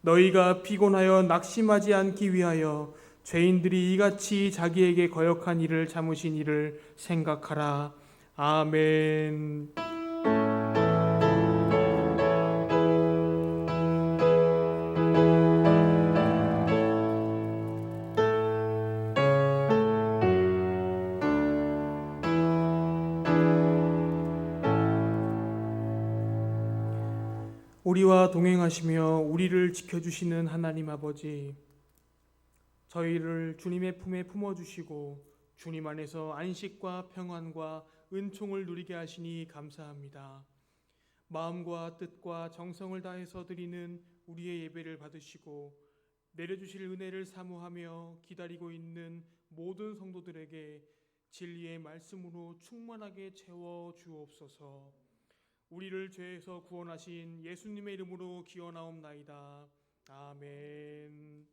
너희가 피곤하여 낙심하지 않기 위하여 죄인들이 이같이 자기에게 거역한 일을 참으신 일을 생각하라. 아멘. 우리와 동행하시며 우리를 지켜주시는 하나님 아버지, 저희를 주님의 품에 품어주시고 주님 안에서 안식과 평안과 은총을 누리게 하시니 감사합니다. 마음과 뜻과 정성을 다해서 드리는 우리의 예배를 받으시고 내려주실 은혜를 사모하며 기다리고 있는 모든 성도들에게 진리의 말씀으로 충만하게 채워 주옵소서. 우리를 죄에서 구원하신 예수님의 이름으로 기원하옵나이다. 아멘.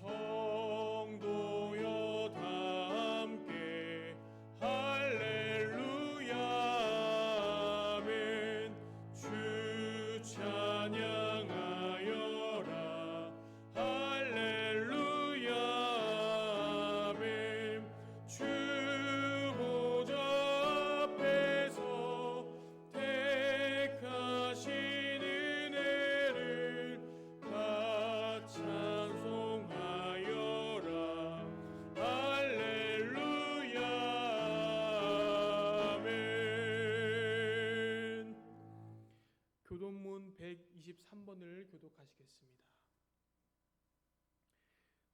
성도여 다 함께 할렐루야 아멘. 주 찬양하여라 할렐루야 아멘. 주 보좌 앞에서 택하신 은혜를 다 찬송하여라 할렐루야 아멘. 교동문 123번을 교독하시겠습니다.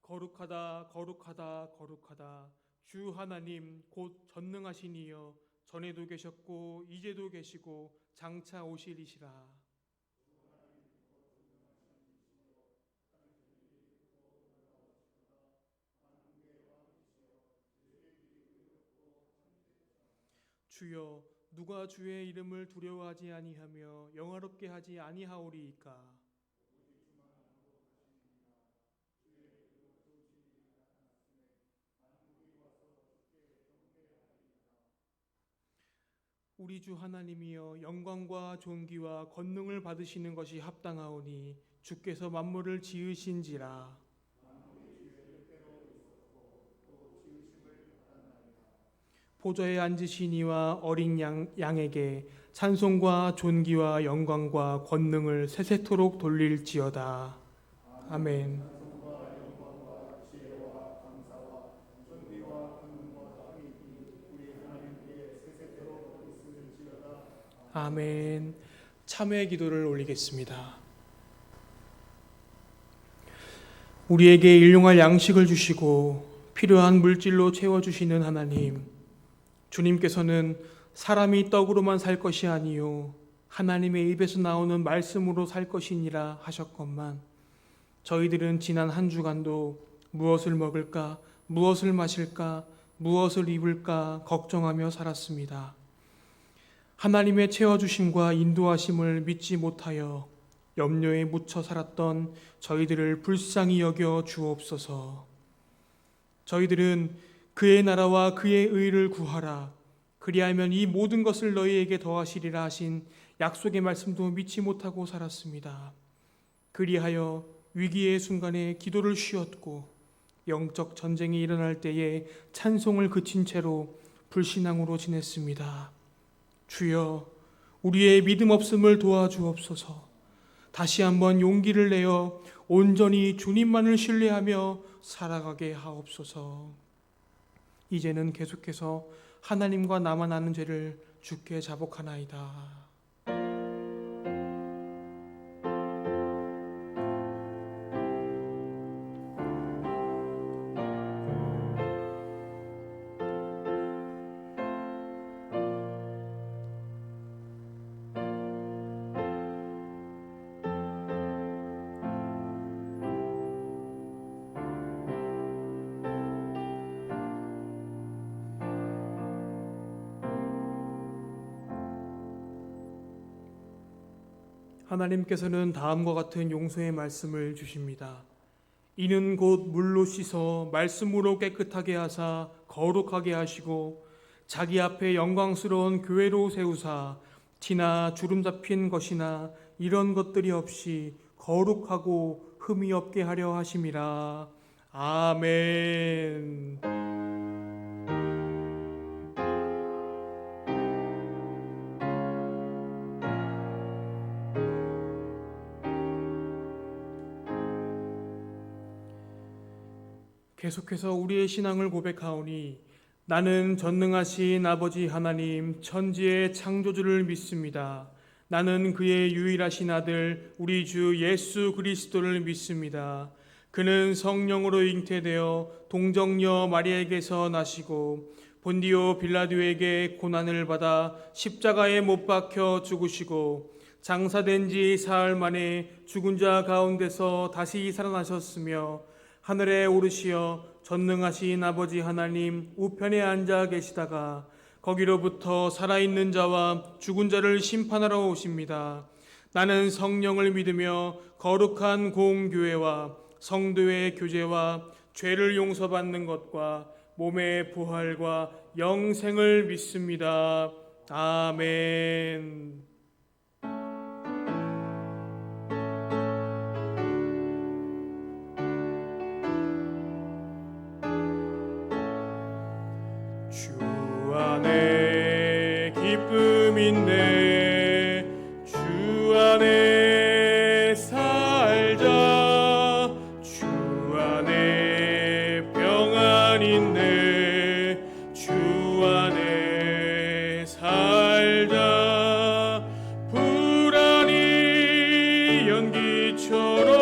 거룩하다 거룩하다 거룩하다 주 하나님 곧 전능하신 이여, 전에도 계셨고 이제도 계시고 장차 오실이시라. 주여, 누가 주의 이름을 두려워하지 아니하며 영화롭게 하지 아니하오리이까. 우리 주 하나님이여, 영광과 존귀와 권능을 받으시는 것이 합당하오니 주께서 만물을 지으신지라. 보좌에 앉으신 이와 어린 양에게 찬송과 존귀와 영광과 권능을 세세토록 돌릴지어다. 아멘. 아멘. 참회의 기도를 올리겠습니다. 우리에게 일용할 양식을 주시고 필요한 물질로 채워주시는 하나님, 주님께서는 사람이 떡으로만 살 것이 아니요 하나님의 입에서 나오는 말씀으로 살 것이니라 하셨건만, 저희들은 지난 한 주간도 무엇을 먹을까, 무엇을 마실까, 무엇을 입을까 걱정하며 살았습니다. 하나님의 채워주심과 인도하심을 믿지 못하여 염려에 묻혀 살았던 저희들을 불쌍히 여겨 주옵소서. 저희들은 그의 나라와 그의 의를 구하라, 그리하면 이 모든 것을 너희에게 더하시리라 하신 약속의 말씀도 믿지 못하고 살았습니다. 그리하여 위기의 순간에 기도를 쉬었고 영적 전쟁이 일어날 때에 찬송을 그친 채로 불신앙으로 지냈습니다. 주여, 우리의 믿음 없음을 도와주옵소서. 다시 한번 용기를 내어 온전히 주님만을 신뢰하며 살아가게 하옵소서. 이제는 계속해서 하나님과 나만 아는 죄를 주께 자복하나이다. 하나님께서는 다음과 같은 용서의 말씀을 주십니다. 이는 곧 물로 씻어 말씀으로 깨끗하게 하사 거룩하게 하시고 자기 앞에 영광스러운 교회로 세우사 티나 주름 잡힌 것이나 이런 것들이 없이 거룩하고 흠이 없게 하려 하심이라. 아멘. 계속해서 우리의 신앙을 고백하오니 나는 전능하신 아버지 하나님 천지의 창조주를 믿습니다. 나는 그의 유일하신 아들 우리 주 예수 그리스도를 믿습니다. 그는 성령으로 잉태되어 동정녀 마리아에게서 나시고 본디오 빌라도에게 고난을 받아 십자가에 못 박혀 죽으시고 장사된 지 사흘 만에 죽은 자 가운데서 다시 살아나셨으며 하늘에 오르시어 전능하신 아버지 하나님 우편에 앉아 계시다가 거기로부터 살아있는 자와 죽은 자를 심판하러 오십니다. 나는 성령을 믿으며 거룩한 공교회와 성도의 교제와 죄를 용서받는 것과 몸의 부활과 영생을 믿습니다. 아멘. 주 안에 기쁨인데 주 안에 살자. 주 안에 평안인데 주 안에 살자. 불안이 연기처럼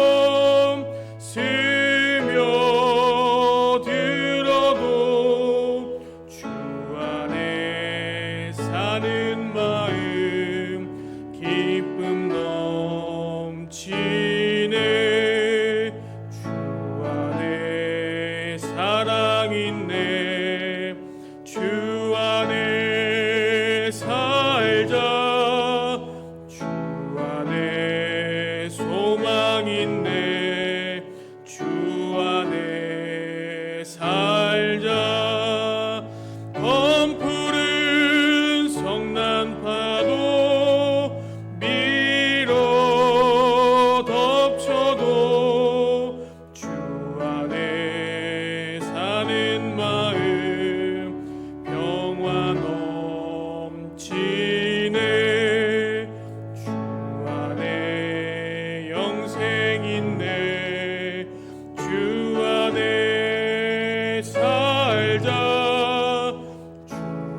스며들어도 주 안에 사는 마음 기쁨 넘치네. 주 안에 사랑 있네. 주 안에 살자. 주 안에 소망 있네. 주 안에 살자. 검푸른 성난파도 밀어 덮쳐도 주 안에 사는 마음 평화 넘치네. 주 안에 영생 있네. 주 안에 살자. 주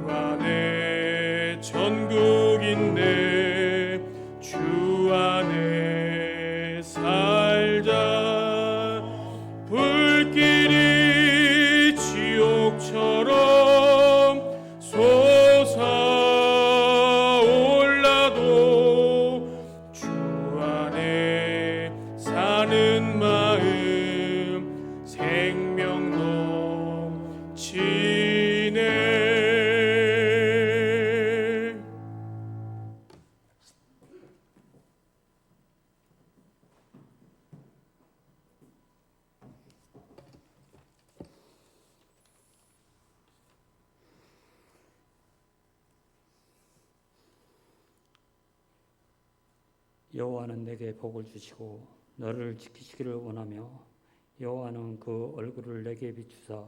안에 천국 있네. 주 안에 살자. 불길이 지옥처럼 솟아올라도 주 안에 사는 마음 생명 넘치네. 여호와는 내게 복을 주시고 너를 지키시기를 원하며 여호와는 그 얼굴을 내게 비추사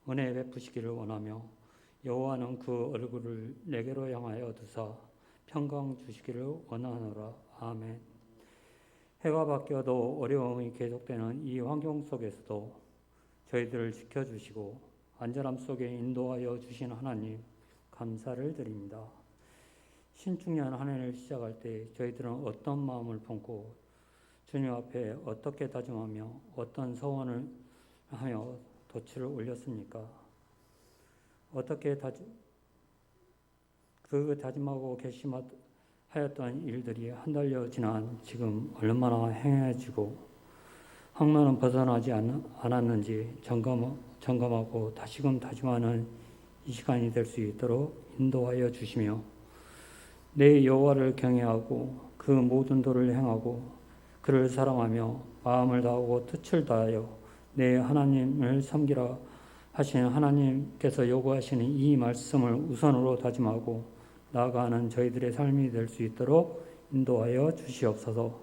은혜 베푸시기를 원하며 여호와는 그 얼굴을 내게로 향하여 두사 평강 주시기를 원하노라. 아멘. 해가 바뀌어도 어려움이 계속되는 이 환경 속에서도 저희들을 지켜주시고 안전함 속에 인도하여 주신 하나님 감사를 드립니다. 신축년 한 해를 시작할 때 저희들은 어떤 마음을 품고 주님 앞에 어떻게 다짐하며 어떤 서원을 하며 도치를 올렸습니까? 어떻게 다짐하고 결심하였던 일들이 한 달여 지난 지금 얼마나 행해지고 항로는 벗어나지 않았는지 점검하고 다시금 다짐하는 이 시간이 될 수 있도록 인도하여 주시며 내 여호와를 경외하고 그 모든 도를 행하고 그를 사랑하며 마음을 다하고 뜻을 다하여 내 하나님을 섬기라 하신 하나님께서 요구하시는 이 말씀을 우선으로 다짐하고 나아가는 저희들의 삶이 될 수 있도록 인도하여 주시옵소서.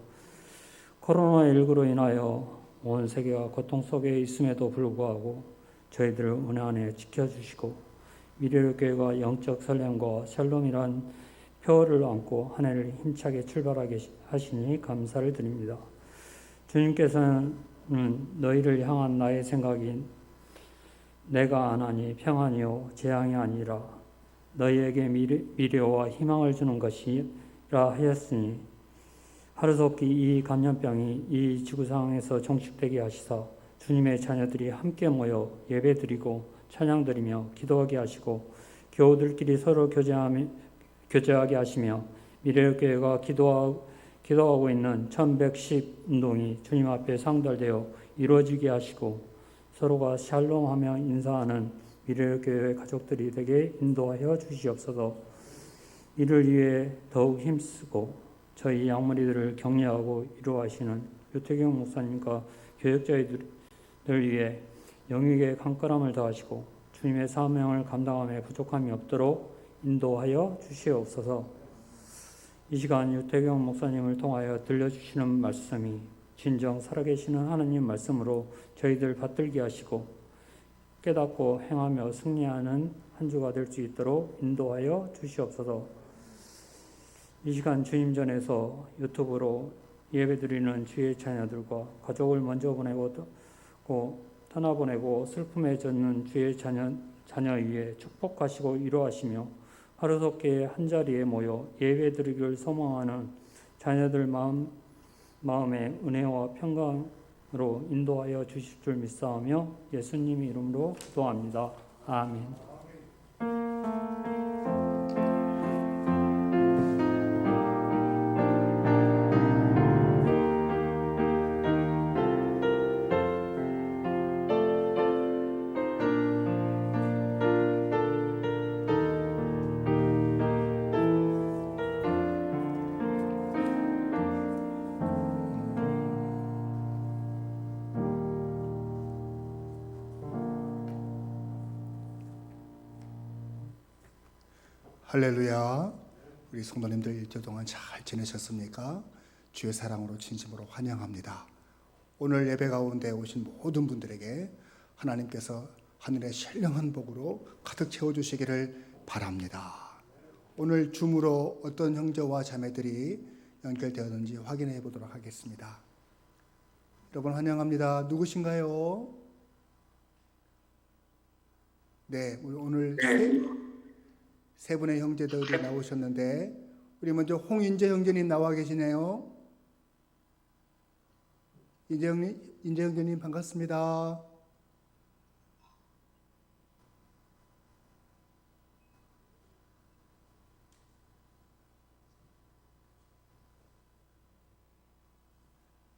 코로나19로 인하여 온 세계가 고통 속에 있음에도 불구하고 저희들을 은혜 안에 지켜주시고 미래의 교회가 영적 설렘과 샬롬이란 표어를 안고 한 해를 힘차게 출발하게 하시니 감사를 드립니다. 주님께서는 너희를 향한 나의 생각이 내가 안하니 평안이요 재앙이 아니라 너희에게 미래와 희망을 주는 것이라 하였으니 하루속히 이 감염병이 이 지구상에서 종식되게 하시사 주님의 자녀들이 함께 모여 예배드리고 찬양드리며 기도하게 하시고 교우들끼리 서로 교제하게 하시며 미래의 교회가 기도하고 있는 1110 운동이 주님 앞에 상달되어 이루어지게 하시고 서로가 샬롬하며 인사하는 미래의 교회 가족들이 되게 인도하여 주시옵소서. 이를 위해 더욱 힘쓰고 저희 양머리들을 격려하고 이루하시는 유태경 목사님과 교역자들을 위해 영육의 강건함을 더하시고 주님의 사명을 감당함에 부족함이 없도록 인도하여 주시옵소서. 이 시간 유태경 목사님을 통하여 들려주시는 말씀이 진정 살아계시는 하나님 말씀으로 저희들 받들게 하시고 깨닫고 행하며 승리하는 한 주가 될 수 있도록 인도하여 주시옵소서. 이 시간 주님전에서 유튜브로 예배드리는 주의 자녀들과 가족을 먼저 보내고 떠나보내고 슬픔에 젖는 주의 자녀 위에 축복하시고 위로하시며 하루속게 한자리에 모여 예배드리기를 소망하는 자녀들 마음의 은혜와 평강으로 인도하여 주실 줄 믿사오며 예수님 이름으로 기도합니다. 아멘. 할렐루야. 우리 성도님들 일주일 동안 잘 지내셨습니까? 주의 사랑으로 진심으로 환영합니다. 오늘 예배 가운데 오신 모든 분들에게 하나님께서 하늘의 신령한 복으로 가득 채워주시기를 바랍니다. 오늘 줌으로 어떤 형제와 자매들이 연결되었는지 확인해 보도록 하겠습니다. 여러분 환영합니다. 누구신가요? 네, 오늘 세 분의 형제들이 나오셨는데 우리 먼저 홍인재 형제님 나와 계시네요. 인재 형제님 반갑습니다.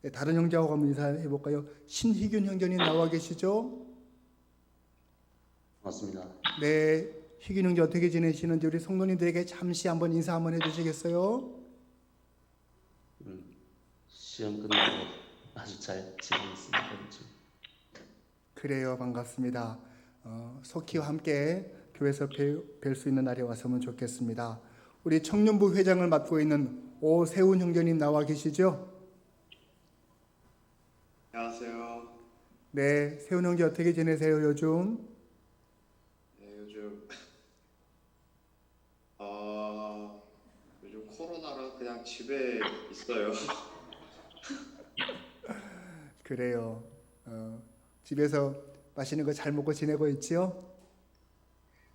네, 다른 형제하고 한번 인사해 볼까요? 신희균 형제님 나와 계시죠? 맞습니다. 네, 희균 형제 어떻게 지내시는지 우리 성도님들에게 잠시 한번 인사 한번 해주시겠어요? 시험 끝나고 아주 잘 지내고 있습니다. 그래요, 반갑습니다. 속히와 함께 교회에서 뵐 수 있는 날이 왔으면 좋겠습니다. 우리 청년부 회장을 맡고 있는 오세훈 형제님 나와 계시죠? 안녕하세요. 네, 세훈 형제 어떻게 지내세요 요즘? 네, 요즘 코로나라 그냥 집에 있어요. 그래요. 집에서 맛있는 거 잘 먹고 지내고 있지요?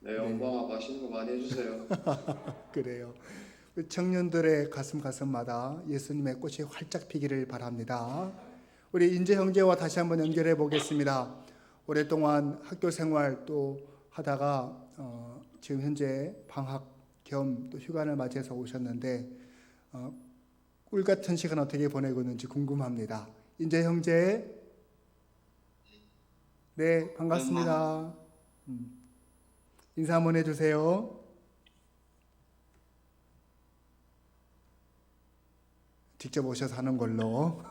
네, 엄마가 맛있는 거 많이 해주세요. 그래요. 청년들의 가슴마다 예수님의 꽃이 활짝 피기를 바랍니다. 우리 인재 형제와 다시 한번 연결해 보겠습니다. 오랫동안 학교 생활 또 하다가 지금 현재 방학 겸 또 휴관을 맞이해서 오셨는데 꿀 같은 시간 어떻게 보내고 있는지 궁금합니다. 인재 형제, 네 반갑습니다. 인사 한번 해주세요. 직접 오셔서 하는 걸로.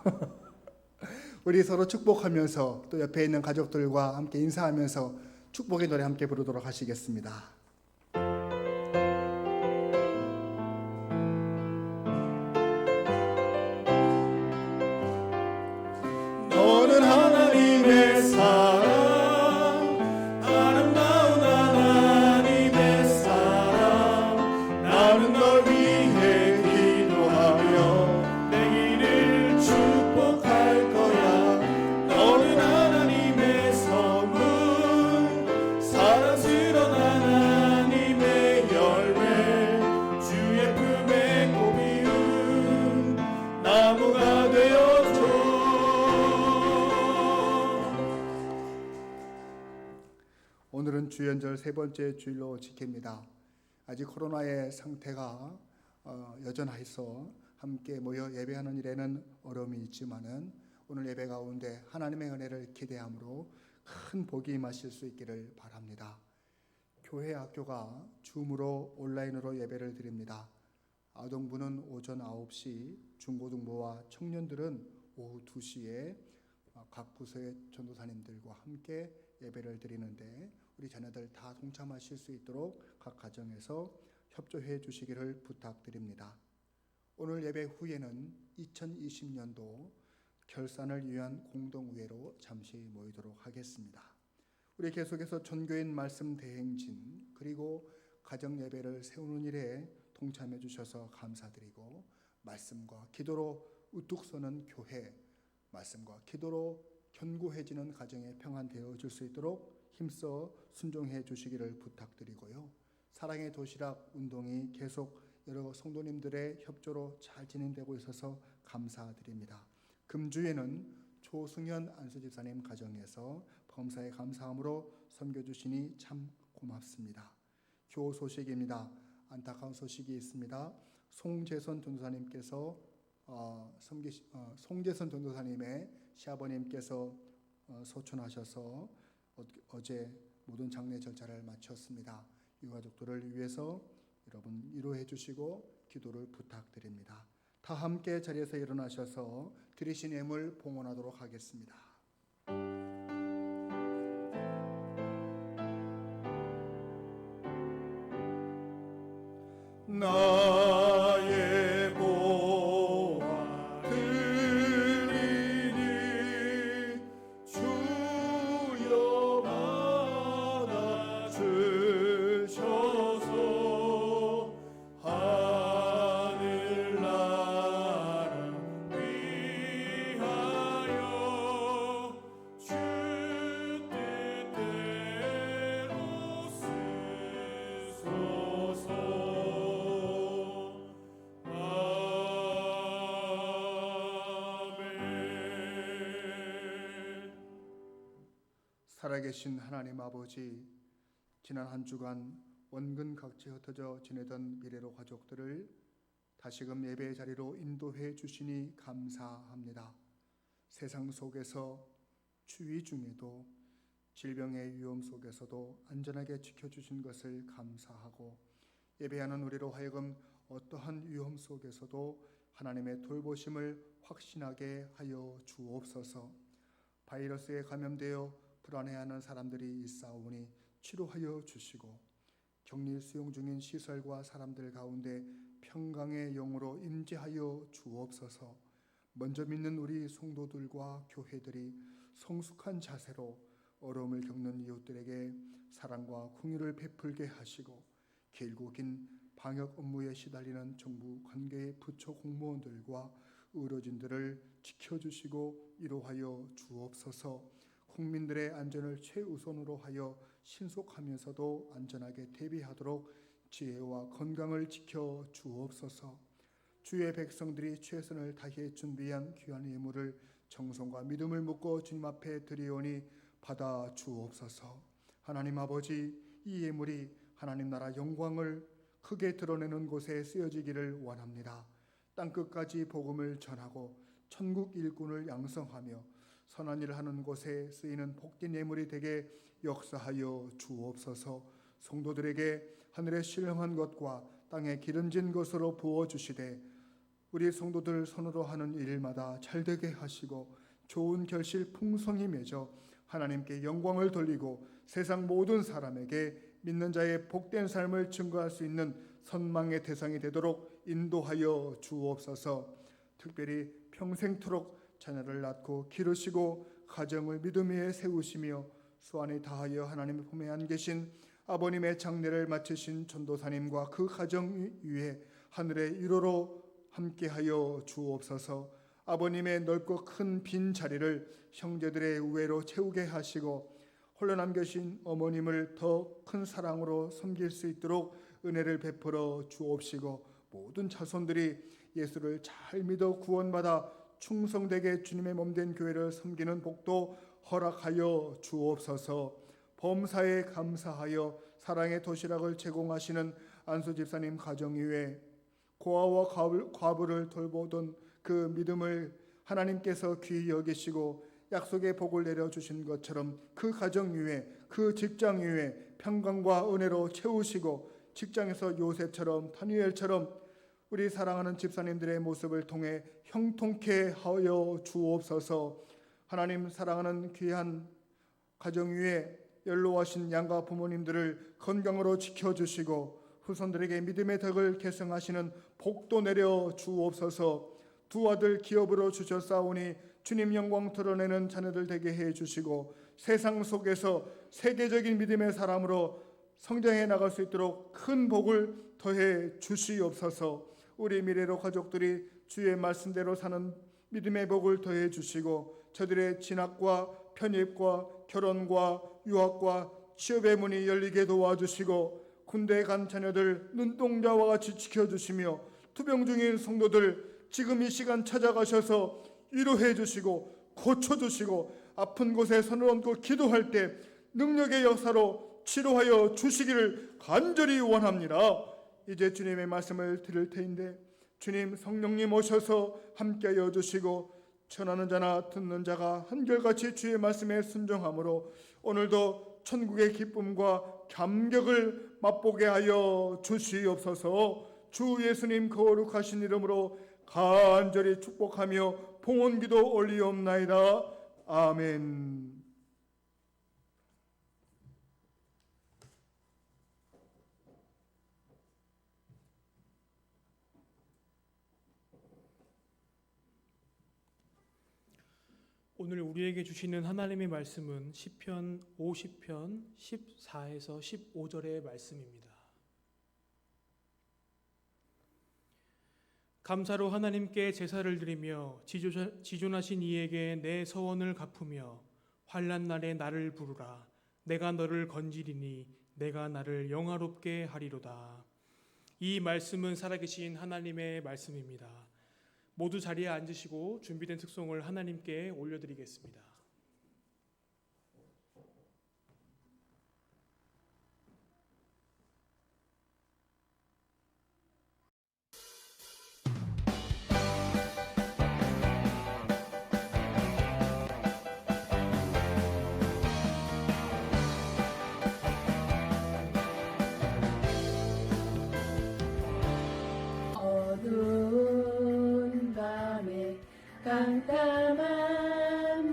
우리 서로 축복하면서 또 옆에 있는 가족들과 함께 인사하면서 축복의 노래 함께 부르도록 하시겠습니다. 너는 하나님의 사랑, 아름다운 하나님의 사랑. 나는 널 위해 기도하며 내 길을 축복할 거야. 너는 하나님의 선물, 사랑스러운 하나님의 열매, 주의 품에 꽃 피운 나무가 되어줘. 오늘은 주연절 세 번째 주일로 지킵니다. 아직 코로나의 상태가 여전해서 함께 모여 예배하는 일에는 어려움이 있지만은 오늘 예배 가운데 하나님의 은혜를 기대함으로 큰 복이 임하실 수 있기를 바랍니다. 교회 학교가 줌으로 온라인으로 예배를 드립니다. 아동부는 오전 9시, 중고등부와 청년들은 오후 2시에 각 부서의 전도사님들과 함께 예배를 드리는데 우리 자녀들 다 동참하실 수 있도록 각 가정에서 협조해 주시기를 부탁드립니다. 오늘 예배 후에는 2020년도 결산을 위한 공동의회로 잠시 모이도록 하겠습니다. 우리 계속해서 전교인 말씀 대행진 그리고 가정 예배를 세우는 일에 동참해 주셔서 감사드리고 말씀과 기도로 우뚝 서는 교회, 말씀과 기도로 견고해지는 가정의 평안 되어줄 수 있도록 힘써 순종해 주시기를 부탁드리고요. 사랑의 도시락 운동이 계속 여러 성도님들의 협조로 잘 진행되고 있어서 감사드립니다. 금주에는 조승현 안수집사님 가정에서 범사에 감사함으로 섬겨주시니 참 고맙습니다. 교우 소식입니다. 안타까운 소식이 있습니다. 송재선 전도사님께서 송재선 전도사님의 시아버님께서 소천하셔서 어제 모든 장례 절차를 마쳤습니다. 유가족들을 위해서 여러분 위로해 주시고 기도를 부탁드립니다. 다 함께 자리에서 일어나셔서 드리신 예물 봉헌하도록 하겠습니다. 나의 보화 드리니 주여 받아주셔서 하늘나라 위하여 주 뜻대로 쓰소서. 살아계신 하나님 아버지, 지난 한 주간 원근 각지에 흩어져 지내던 미래로 가족들을 다시금 예배의 자리로 인도해 주시니 감사합니다. 세상 속에서 추위 중에도 질병의 위험 속에서도 안전하게 지켜주신 것을 감사하고 예배하는 우리로 하여금 어떠한 위험 속에서도 하나님의 돌보심을 확신하게 하여 주옵소서. 바이러스에 감염되어 불안해하는 사람들이 있사오니 치료하여 주시고 격리 수용 중인 시설과 사람들 가운데 평강의 영으로 임재하여 주옵소서. 먼저 믿는 우리 성도들과 교회들이 성숙한 자세로 어려움을 겪는 이웃들에게 사랑과 긍휼을 베풀게 하시고 길고 긴 방역 업무에 시달리는 정부 관계의 부처 공무원들과 의료진들을 지켜주시고 위로하여 주옵소서. 국민들의 안전을 최우선으로 하여 신속하면서도 안전하게 대비하도록 지혜와 건강을 지켜 주옵소서. 주의 백성들이 최선을 다해 준비한 귀한 예물을 정성과 믿음을 묻고 주님 앞에 드리오니 받아 주옵소서. 하나님 아버지, 이 예물이 하나님 나라 영광을 크게 드러내는 곳에 쓰여지기를 원합니다. 땅끝까지 복음을 전하고 천국 일꾼을 양성하며 선한 일을 하는 곳에 쓰이는 복된 예물이 되게 역사하여 주옵소서. 성도들에게 하늘의 신령한 것과 땅에 기름진 것으로 부어주시되 우리 성도들 손으로 하는 일마다 잘되게 하시고 좋은 결실 풍성히 맺어 하나님께 영광을 돌리고 세상 모든 사람에게 믿는 자의 복된 삶을 증거할 수 있는 선망의 대상이 되도록 인도하여 주옵소서. 특별히 평생토록 자녀를 낳고 기르시고 가정을 믿음 위에 세우시며 수완에 다하여 하나님의 품에 안 계신 아버님의 장례를 마치신 전도사님과 그 가정 위에 하늘의 1호로 함께하여 주옵소서. 아버님의 넓고 큰 빈 자리를 형제들의 우애로 채우게 하시고 홀로 남겨진 어머님을 더 큰 사랑으로 섬길 수 있도록 은혜를 베풀어 주옵시고 모든 자손들이 예수를 잘 믿어 구원받아 충성되게 주님의 몸된 교회를 섬기는 복도 허락하여 주옵소서. 범사에 감사하여 사랑의 도시락을 제공하시는 안수 집사님 가정 위에 고아와 과부를 돌보던 그 믿음을 하나님께서 귀히 여기시고 약속의 복을 내려주신 것처럼 그 가정 위에 그 직장 위에 평강과 은혜로 채우시고 직장에서 요셉처럼 다니엘처럼 우리 사랑하는 집사님들의 모습을 통해 형통케 하여 주옵소서. 하나님 사랑하는 귀한 가정 위에 연로하신 양가 부모님들을 건강으로 지켜주시고 후손들에게 믿음의 덕을 계승하시는 복도 내려 주옵소서. 두 아들 기업으로 주셨사오니 주님 영광 드러내는 자녀들 되게 해주시고 세상 속에서 세계적인 믿음의 사람으로 성장해 나갈 수 있도록 큰 복을 더해 주시옵소서. 우리 미래로 가족들이 주의 말씀대로 사는 믿음의 복을 더해 주시고 저들의 진학과 편입과 결혼과 유학과 취업의 문이 열리게 도와주시고 군대에 간 자녀들 눈동자와 같이 지켜주시며 투병 중인 성도들 지금 이 시간 찾아가셔서 위로해 주시고 고쳐주시고 아픈 곳에 손을 얹고 기도할 때 능력의 역사로 치료하여 주시기를 간절히 원합니다. 이제 주님의 말씀을 드릴 터인데 주님 성령님 오셔서 함께하여 주시고 전하는 자나 듣는 자가 한결같이 주의 말씀에 순종함으로 오늘도 천국의 기쁨과 감격을 맛보게 하여 주시옵소서. 주 예수님 거룩하신 이름으로 간절히 축복하며 봉헌기도 올리옵나이다. 아멘. 오늘 우리에게 주시는 하나님의 말씀은 시편 50편 14에서 15절의 말씀입니다. 감사로 하나님께 제사를 드리며 지존하신 이에게 내 서원을 갚으며 환난 날에 나를 부르라. 내가 너를 건지리니 내가 나를 영화롭게 하리로다. 이 말씀은 살아계신 하나님의 말씀입니다. 모두 자리에 앉으시고 준비된 특송을 하나님께 올려드리겠습니다. 어두운 밤에 깜깜한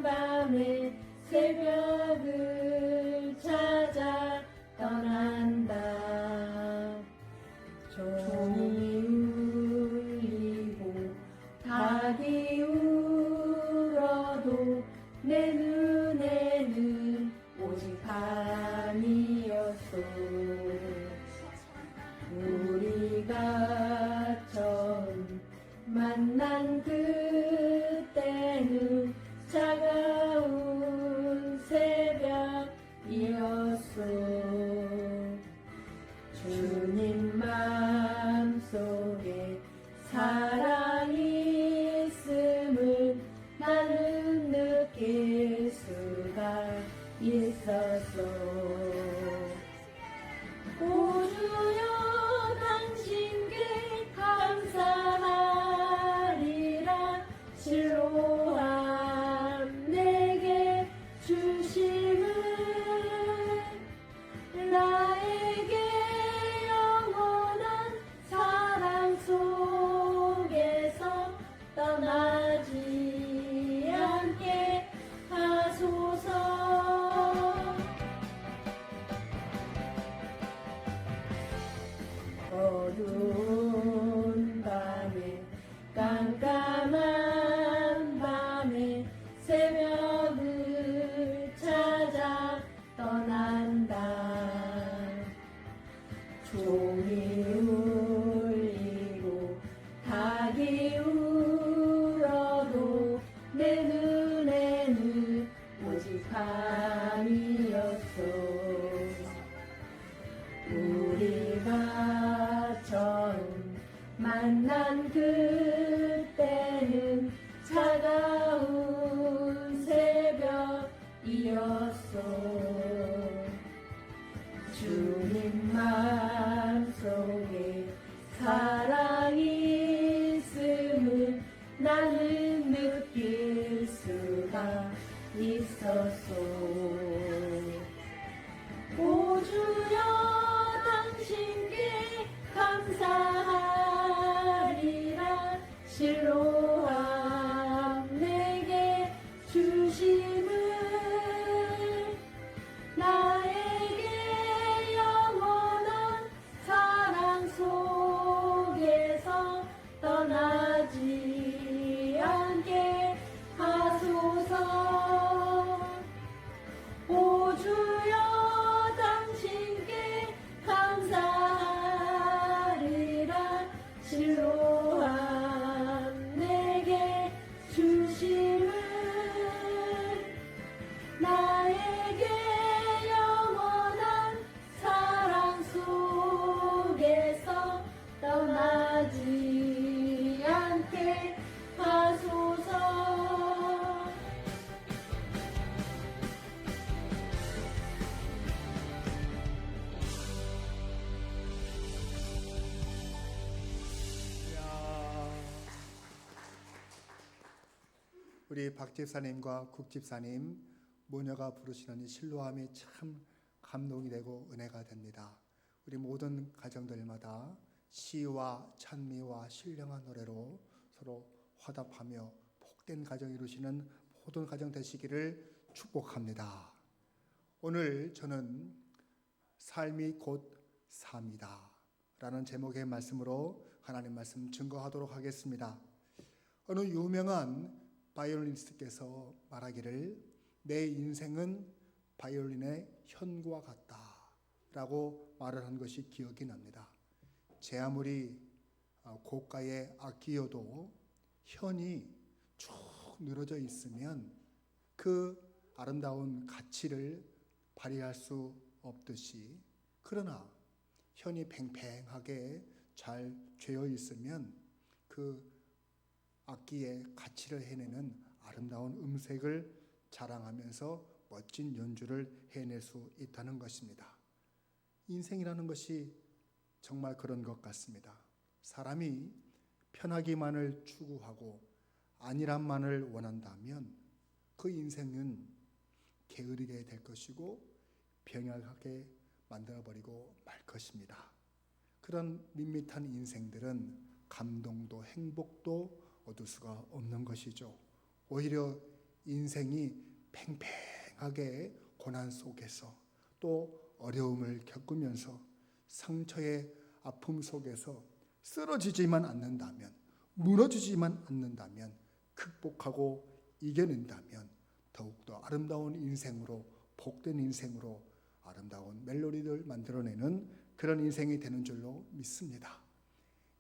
밤에 새벽을 찾아 떠난다. 종이 울리고 닭이 울어도 내 눈에는 오직 밤이었소. 우리가 처음 만난 그때는 차가운 새벽이었소. 주님 마음속에 사랑이 있음을 나는 느낄 수가 있었소. 오 주여 당신께 감사하리라. 실로암 내게 주심을 나에게 영원한 사랑 어두운 밤에 깜깜한 밤에 새벽을 찾아 떠난다. 종이 울리고 닭이 울어도 내 눈에는 오직 밤이었어. 우리가 처음 만난 그때는 차가운 새벽이었어. 주님 마음속에 사랑이 있음을 나는 느낄 수가 있었소. 오 주여 당신께 감사하리라. 실로암 내게 주심을 나에게 영원한 사랑 속에서 떠나지 않게 하소서. 오 주여 당신께 감사하리라. 실로암 내게 주심을 나에게 영원한 사랑 속에서 떠나지 않게 하소서. 우리 박 집사님과 국 집사님 모녀가 부르시는 이 실로암이 참 감동이 되고 은혜가 됩니다. 우리 모든 가정들마다 시와 찬미와 신령한 노래로 서로 화답하며 복된 가정 이루시는 모든 가정 되시기를 축복합니다. 오늘 저는 삶이 곧 삶이다 라는 제목의 말씀으로 하나님 말씀 증거하도록 하겠습니다. 어느 유명한 바이올리니스트께서 말하기를 내 인생은 바이올린의 현과 같다 라고 말을 한 것이 기억이 납니다. 제 아무리 고가의 악기여도 현이 쭉 늘어져 있으면 그 아름다운 가치를 발휘할 수 없듯이, 그러나 현이 팽팽하게 잘 죄어 있으면 그 악기의 가치를 해내는 아름다운 음색을 자랑하면서 멋진 연주를 해낼 수 있다는 것입니다. 인생이라는 것이 정말 그런 것 같습니다. 사람이 편하기만을 추구하고 안일함만을 원한다면 그 인생은 게으르게 될 것이고 병약하게 만들어버리고 말 것입니다. 그런 밋밋한 인생들은 감동도 행복도 얻을 수가 없는 것이죠. 오히려 인생이 팽팽하게 고난 속에서 또 어려움을 겪으면서 상처의 아픔 속에서 쓰러지지만 않는다면, 무너지지만 않는다면, 극복하고 이겨낸다면 더욱더 아름다운 인생으로, 복된 인생으로 아름다운 멜로디를 만들어내는 그런 인생이 되는 줄로 믿습니다.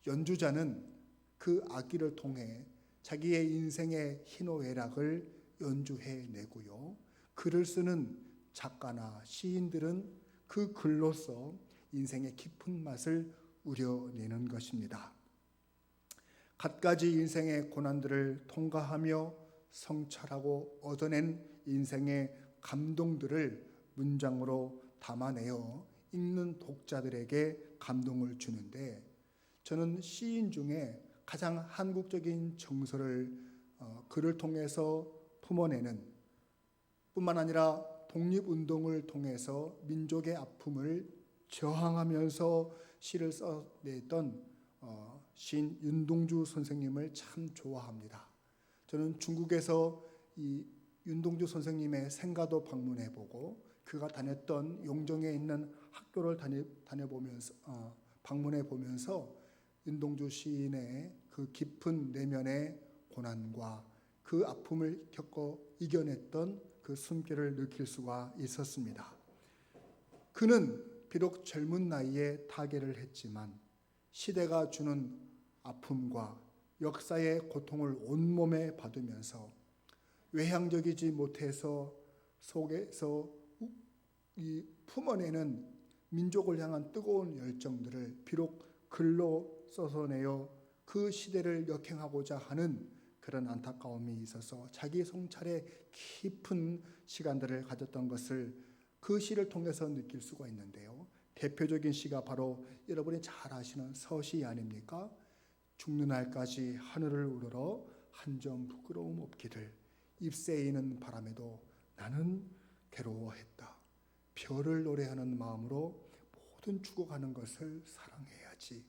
연주자는 그 악기를 통해 자기의 인생의 희노애락을 연주해내고요. 글을 쓰는 작가나 시인들은 그 글로서 인생의 깊은 맛을 우려내는 것입니다. 갖가지 인생의 고난들을 통과하며 성찰하고 얻어낸 인생의 감동들을 문장으로 담아내어 읽는 독자들에게 감동을 주는데, 저는 시인 중에 가장 한국적인 정서를 글을 통해서 품어내는, 뿐만 아니라 독립운동을 통해서 민족의 아픔을 저항하면서 시를 써냈던 시인 윤동주 선생님을 참 좋아합니다. 저는 중국에서 이 윤동주 선생님의 생가도 방문해보고 그가 다녔던 용정에 있는 학교를 다녀보면서 방문해 보면서 윤동주 시인의 그 깊은 내면의 고난과 그 아픔을 겪어 이겨냈던 그 숨결을 느낄 수가 있었습니다. 그는 비록 젊은 나이에 타계를 했지만 시대가 주는 아픔과 역사의 고통을 온몸에 받으면서 외향적이지 못해서 속에서 이 품어내는 민족을 향한 뜨거운 열정들을 비록 글로 써서내어 그 시대를 역행하고자 하는 그런 안타까움이 있어서 자기 성찰에 깊은 시간들을 가졌던 것을 그 시를 통해서 느낄 수가 있는데요. 대표적인 시가 바로 여러분이 잘 아시는 서시 아닙니까? 죽는 날까지 하늘을 우러러 한 점 부끄러움 없기를 잎새이는 바람에도 나는 괴로워했다. 별을 노래하는 마음으로 모든 죽어가는 것을 사랑해야지.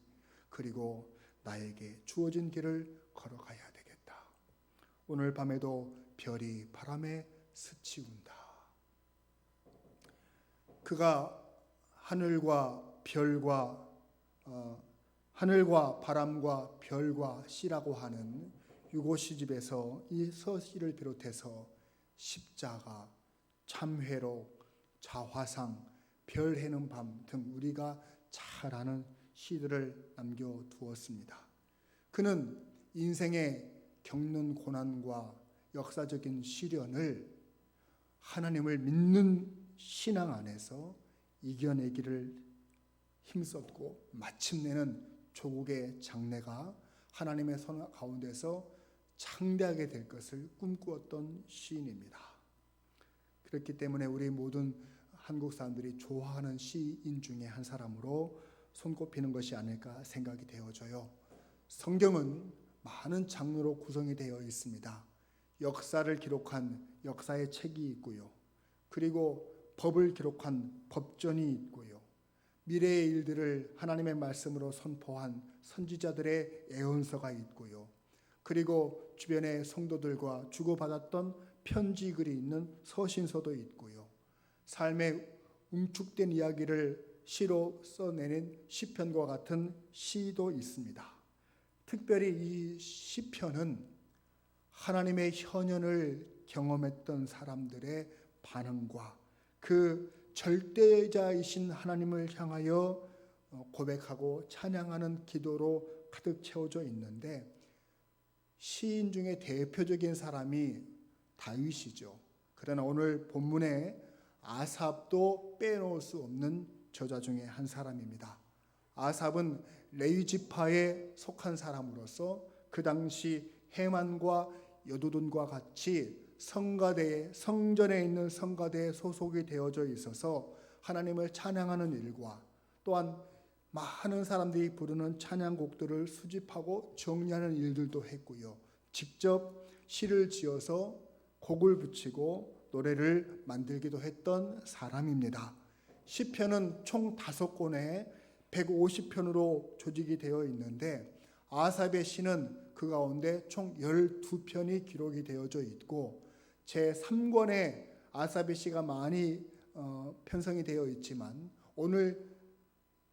그리고 나에게 주어진 길을 걸어가야 되겠다. 오늘 밤에도 별이 바람에 스치운다. 그가 하늘과 바람과 별과 씨라고 하는 유고 시집에서 이 서시를 비롯해서 십자가, 참회록, 자화상, 별 해는 밤 등 우리가 잘 아는 시들을 남겨두었습니다. 그는 인생에 겪는 고난과 역사적인 시련을 하나님을 믿는 신앙 안에서 이겨내기를 힘썼고 마침내는 조국의 장래가 하나님의 손 가운데서 창대하게 될 것을 꿈꾸었던 시인입니다. 그렇기 때문에 우리 모든 한국 사람들이 좋아하는 시인 중에 한 사람으로 손꼽히는 것이 아닐까 생각이 되어져요. 성경은 많은 장르로 구성이 되어 있습니다. 역사를 기록한 역사의 책이 있고요. 그리고 법을 기록한 법전이 있고요. 미래의 일들을 하나님의 말씀으로 선포한 선지자들의 예언서가 있고요. 그리고 주변의 성도들과 주고받았던 편지글이 있는 서신서도 있고요. 삶의 응축된 이야기를 시로 써내는 시편과 같은 시도 있습니다. 특별히 이 시편은 하나님의 현현을 경험했던 사람들의 반응과 그 절대자이신 하나님을 향하여 고백하고 찬양하는 기도로 가득 채워져 있는데, 시인 중에 대표적인 사람이 다윗이죠. 그러나 오늘 본문에 아삽도 빼놓을 수 없는 저자 중에 한 사람입니다. 아삽은 레위 지파에 속한 사람으로서 그 당시 헤만과 여두둔과 같이 성전에 있는 성가대에 소속이 되어져 있어서 하나님을 찬양하는 일과 또한 많은 사람들이 부르는 찬양곡들을 수집하고 정리하는 일들도 했고요. 직접 시를 지어서 곡을 붙이고 노래를 만들기도 했던 사람입니다. 시편은 총 5권에 150편으로 조직이 되어 있는데 아삽의 시는 그 가운데 총 12편이 기록이 되어져 있고 제3권에 아삽의 시가 많이 편성이 되어 있지만 오늘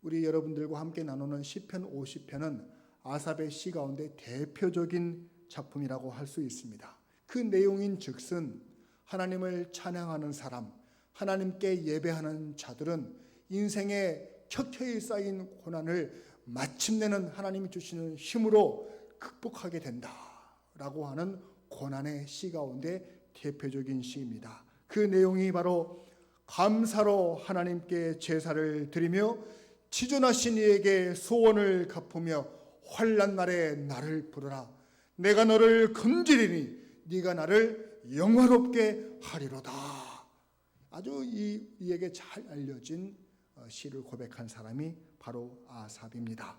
우리 여러분들과 함께 나누는 시편 50편은 아삽의 시 가운데 대표적인 작품이라고 할 수 있습니다. 그 내용인 즉슨 하나님을 찬양하는 사람, 하나님께 예배하는 자들은 인생에 켜켜이 쌓인 고난을 마침내는 하나님이 주시는 힘으로 극복하게 된다라고 하는 고난의 시 가운데 대표적인 시입니다. 그 내용이 바로 감사로 하나님께 제사를 드리며 지존하신 이에게 소원을 갚으며 환난 날에 나를 부르라. 내가 너를 건지리니 네가 나를 영화롭게 하리로다. 아주 이에게 잘 알려진 시를 고백한 사람이 바로 아삽입니다.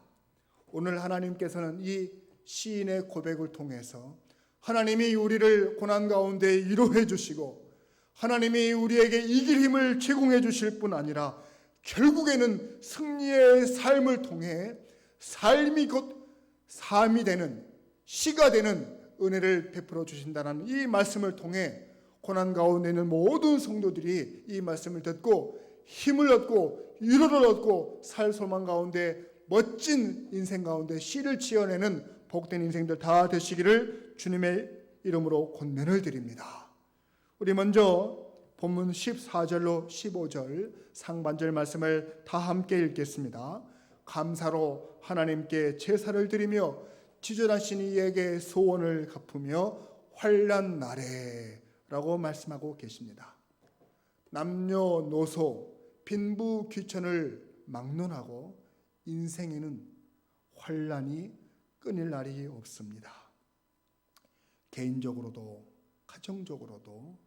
오늘 하나님께서는 이 시인의 고백을 통해서 하나님이 우리를 고난 가운데 위로해 주시고 하나님이 우리에게 이길 힘을 제공해 주실 뿐 아니라 결국에는 승리의 삶을 통해 삶이 곧 삶이 되는 시가 되는 은혜를 베풀어 주신다는 이 말씀을 통해 고난 가운데 있는 모든 성도들이 이 말씀을 듣고 힘을 얻고 위로를 얻고 살 소망 가운데 멋진 인생 가운데 씨를 지어내는 복된 인생들 다 되시기를 주님의 이름으로 권면을 드립니다. 우리 먼저 본문 14절로 15절 상반절 말씀을 다 함께 읽겠습니다. 감사로 하나님께 제사를 드리며 지존하신 이에게 소원을 갚으며 환난 날에 라고 말씀하고 계십니다. 남녀노소 빈부 귀천을 막론하고 인생에는 환난이 끊일 날이 없습니다. 개인적으로도 가정적으로도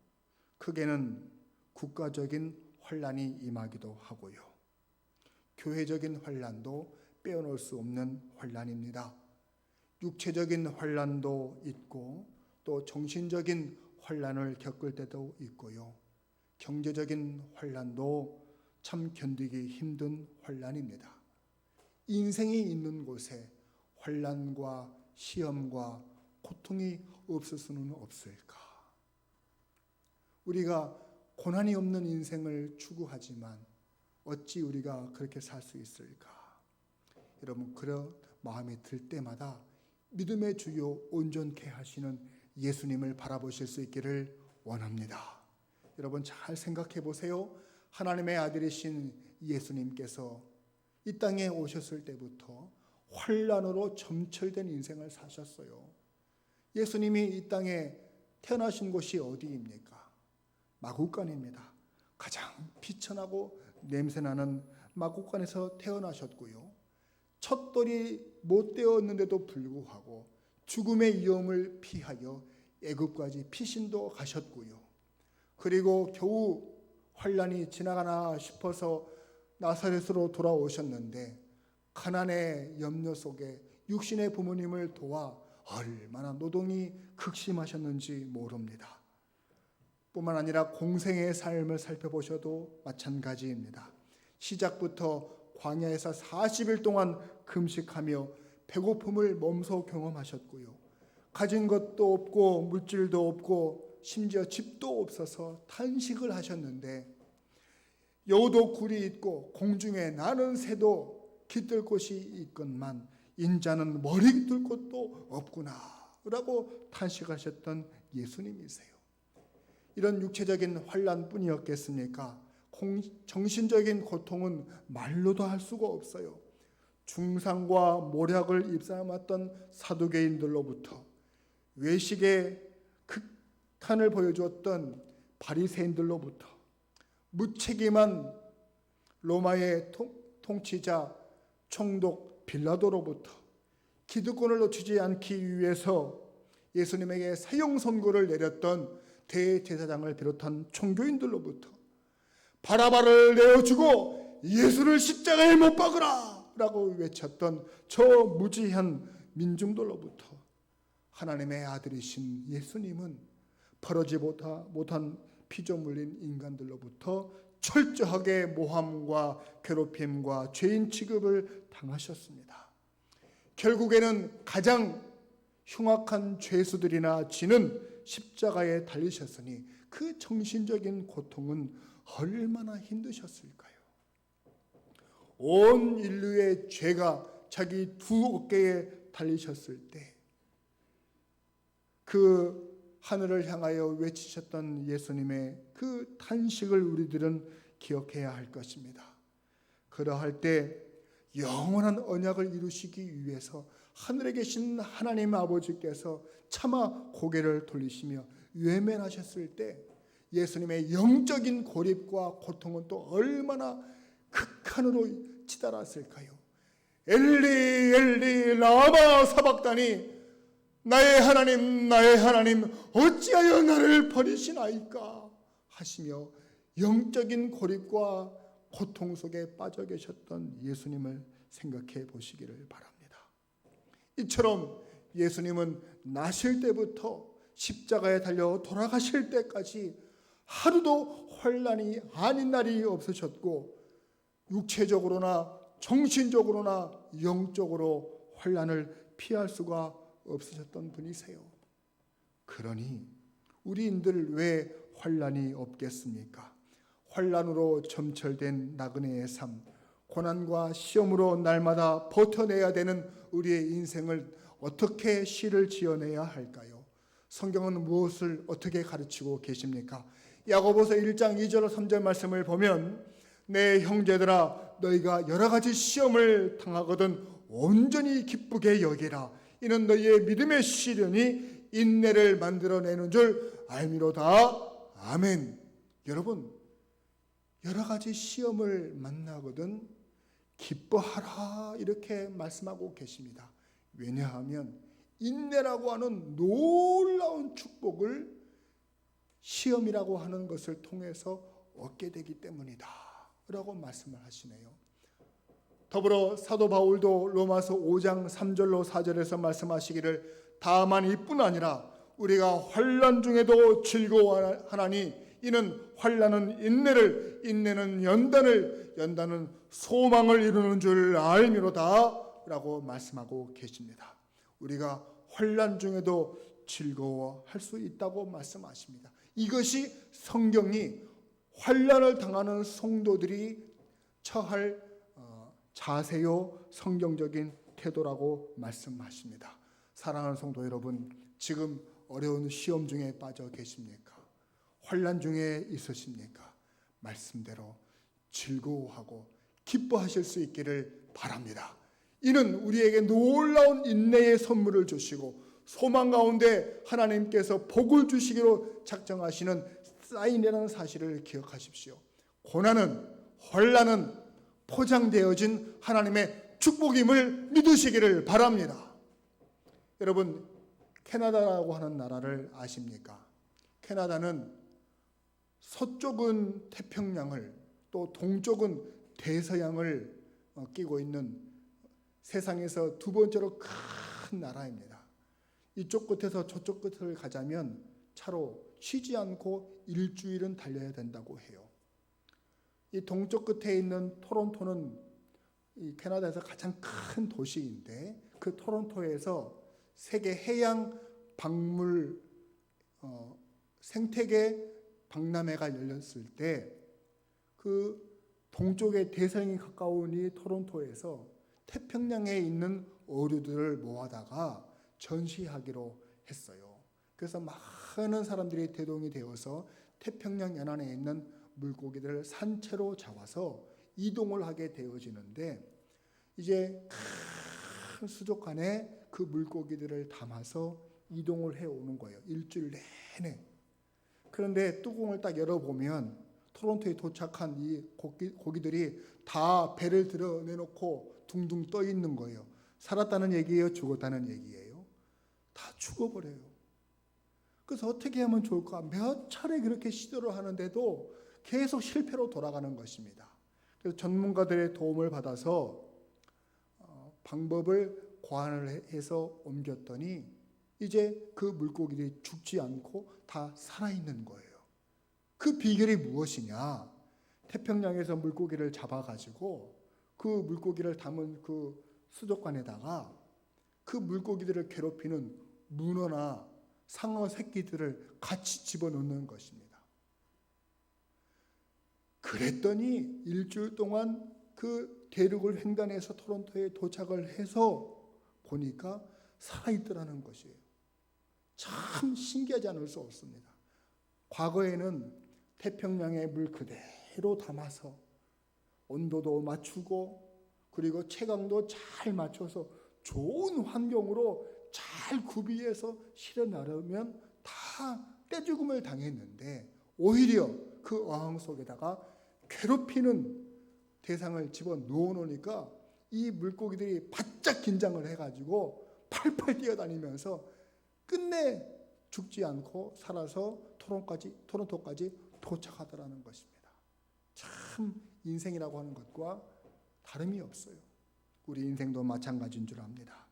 크게는 국가적인 환난이 임하기도 하고요. 교회적인 환난도 빼어놓을 수 없는 환난입니다. 육체적인 환난도 있고 또 정신적인 환난을 겪을 때도 있고요. 경제적인 환난도 참 견디기 힘든 환난입니다. 인생이 있는 곳에 환난과 시험과 고통이 없을 수는 없을까? 우리가 고난이 없는 인생을 추구하지만 어찌 우리가 그렇게 살 수 있을까? 여러분, 그런 마음이 들 때마다 믿음의 주요 온전케 하시는 예수님을 바라보실 수 있기를 원합니다. 여러분, 잘 생각해 보세요. 하나님의 아들이신 예수님께서 이 땅에 오셨을 때부터 환난으로 점철된 인생을 사셨어요. 예수님이 이 땅에 태어나신 곳이 어디입니까? 마구간입니다. 가장 비천하고 냄새나는 마구간에서 태어나셨고요. 첫돌이 못 되었는데도 불구하고 죽음의 위험을 피하여 애굽까지 피신도 가셨고요. 그리고 겨우 환난이 지나가나 싶어서 나사렛으로 돌아오셨는데 가난의 염려 속에 육신의 부모님을 도와 얼마나 노동이 극심하셨는지 모릅니다. 뿐만 아니라 공생의 삶을 살펴보셔도 마찬가지입니다. 시작부터 광야에서 40일 동안 금식하며 배고픔을 몸소 경험하셨고요. 가진 것도 없고 물질도 없고 심지어 집도 없어서 탄식을 하셨는데 여우도 굴이 있고 공중에 나는 새도 깃들 곳이 있건만 인자는 머리 깃들 곳도 없구나 라고 탄식하셨던 예수님이세요. 이런 육체적인 환난뿐이었겠습니까? 정신적인 고통은 말로도 할 수가 없어요. 중상과 모략을 입삼았던 사두개인들로부터 외식의 극한을 보여주었던 바리새인들로부터 무책임한 로마의 통치자 총독 빌라도로부터 기득권을 놓치지 않기 위해서 예수님에게 사형 선고를 내렸던 대제사장을 비롯한 종교인들로부터 바라바를 내어주고 예수를 십자가에 못 박으라 라고 외쳤던 저 무지한 민중들로부터 하나님의 아들이신 예수님은 벌어지 못한 피조물인 인간들로부터 철저하게 모함과 괴롭힘과 죄인 취급을 당하셨습니다. 결국에는 가장 흉악한 죄수들이나 지는 십자가에 달리셨으니 그 정신적인 고통은 얼마나 힘드셨을까요? 온 인류의 죄가 자기 두 어깨에 달리셨을 때 그 하늘을 향하여 외치셨던 예수님의 그 탄식을 우리들은 기억해야 할 것입니다. 그러할 때 영원한 언약을 이루시기 위해서 하늘에 계신 하나님 아버지께서 차마 고개를 돌리시며 외면하셨을 때 예수님의 영적인 고립과 고통은 또 얼마나 극한으로 치달았을까요? 엘리 엘리 라마 사박다니 나의 하나님 어찌하여 나를 버리시나이까 하시며 영적인 고립과 고통 속에 빠져 계셨던 예수님을 생각해 보시기를 바랍니다. 이처럼 예수님은 나실 때부터 십자가에 달려 돌아가실 때까지 하루도 환난이 아닌 날이 없으셨고 육체적으로나 정신적으로나 영적으로 환난을 피할 수가 없으셨던 분이세요. 그러니 우리인들 왜 환난이 없겠습니까? 환난으로 점철된 나그네의 삶, 고난과 시험으로 날마다 버텨내야 되는 우리의 인생을 어떻게 시를 지어내야 할까요? 성경은 무엇을 어떻게 가르치고 계십니까? 야고보서 1장 2절 3절 말씀을 보면 내 형제들아 너희가 여러 가지 시험을 당하거든 온전히 기쁘게 여기라. 이는 너희의 믿음의 시련이 인내를 만들어내는 줄 알미로다. 아멘. 여러분, 여러 가지 시험을 만나거든 기뻐하라 이렇게 말씀하고 계십니다. 왜냐하면 인내라고 하는 놀라운 축복을 시험이라고 하는 것을 통해서 얻게 되기 때문이다 라고 말씀을 하시네요. 더불어 사도 바울도 로마서 5장 3절로 4절에서 말씀하시기를 다만 이뿐 아니라 우리가 환난 중에도 즐거워하나니 이는 환난은 인내를, 인내는 연단을, 연단은 소망을 이루는 줄 알미로다 라고 말씀하고 계십니다. 우리가 환난 중에도 즐거워할 수 있다고 말씀하십니다. 이것이 성경이 환난을 당하는 성도들이 처할 자세요 성경적인 태도라고 말씀하십니다. 사랑하는 성도 여러분, 지금 어려운 시험 중에 빠져 계십니까? 환난 중에 있으십니까? 말씀대로 즐거워하고 기뻐하실 수 있기를 바랍니다. 이는 우리에게 놀라운 인내의 선물을 주시고 소망 가운데 하나님께서 복을 주시기로 작정하시는 사인이라는 사실을 기억하십시오. 고난은, 환난은 포장되어진 하나님의 축복임을 믿으시기를 바랍니다. 여러분, 캐나다라고 하는 나라를 아십니까? 캐나다는 서쪽은 태평양을 또 동쪽은 대서양을 끼고 있는 세상에서 두 번째로 큰 나라입니다. 이쪽 끝에서 저쪽 끝을 가자면 차로 쉬지 않고 일주일은 달려야 된다고 해요. 이 동쪽 끝에 있는 토론토는 이 캐나다에서 가장 큰 도시인데 그 토론토에서 세계 해양 박물 생태계 박람회가 열렸을 때 그 동쪽의 대서양이 가까운 이 토론토에서 태평양에 있는 어류들을 모아다가 전시하기로 했어요. 그래서 많은 사람들이 대동이 되어서 태평양 연안에 있는 물고기들을 산채로 잡아서 이동을 하게 되어지는데 이제 큰 수족 안에 그 물고기들을 담아서 이동을 해오는 거예요. 일주일 내내. 그런데 뚜껑을 딱 열어보면 토론토에 도착한 이 고기들이 다 배를 드러내놓고 둥둥 떠 있는 거예요. 살았다는 얘기예요? 죽었다는 얘기예요? 다 죽어버려요. 그래서 어떻게 하면 좋을까? 몇 차례 그렇게 시도를 하는데도 계속 실패로 돌아가는 것입니다. 그래서 전문가들의 도움을 받아서 방법을 고안을 해서 옮겼더니 이제 그 물고기들이 죽지 않고 다 살아있는 거예요. 그 비결이 무엇이냐? 태평양에서 물고기를 잡아가지고 그 물고기를 담은 그 수족관에다가 그 물고기들을 괴롭히는 문어나 상어 새끼들을 같이 집어넣는 것입니다. 그랬더니 일주일 동안 그 대륙을 횡단해서 토론토에 도착을 해서 보니까 살아있더라는 것이에요. 참 신기하지 않을 수 없습니다. 과거에는 태평양의 물 그대로 담아서 온도도 맞추고 그리고 채광도 잘 맞춰서 좋은 환경으로 잘 구비해서 실어 나르면 다 떼죽음을 당했는데 오히려 그 어항 속에다가 괴롭히는 대상을 집어 넣어 놓으니까 이 물고기들이 바짝 긴장을 해가지고 팔팔 뛰어다니면서 끝내 죽지 않고 살아서 토론토까지 도착하더라는 것입니다. 참 인생이라고 하는 것과 다름이 없어요. 우리 인생도 마찬가지인 줄 압니다.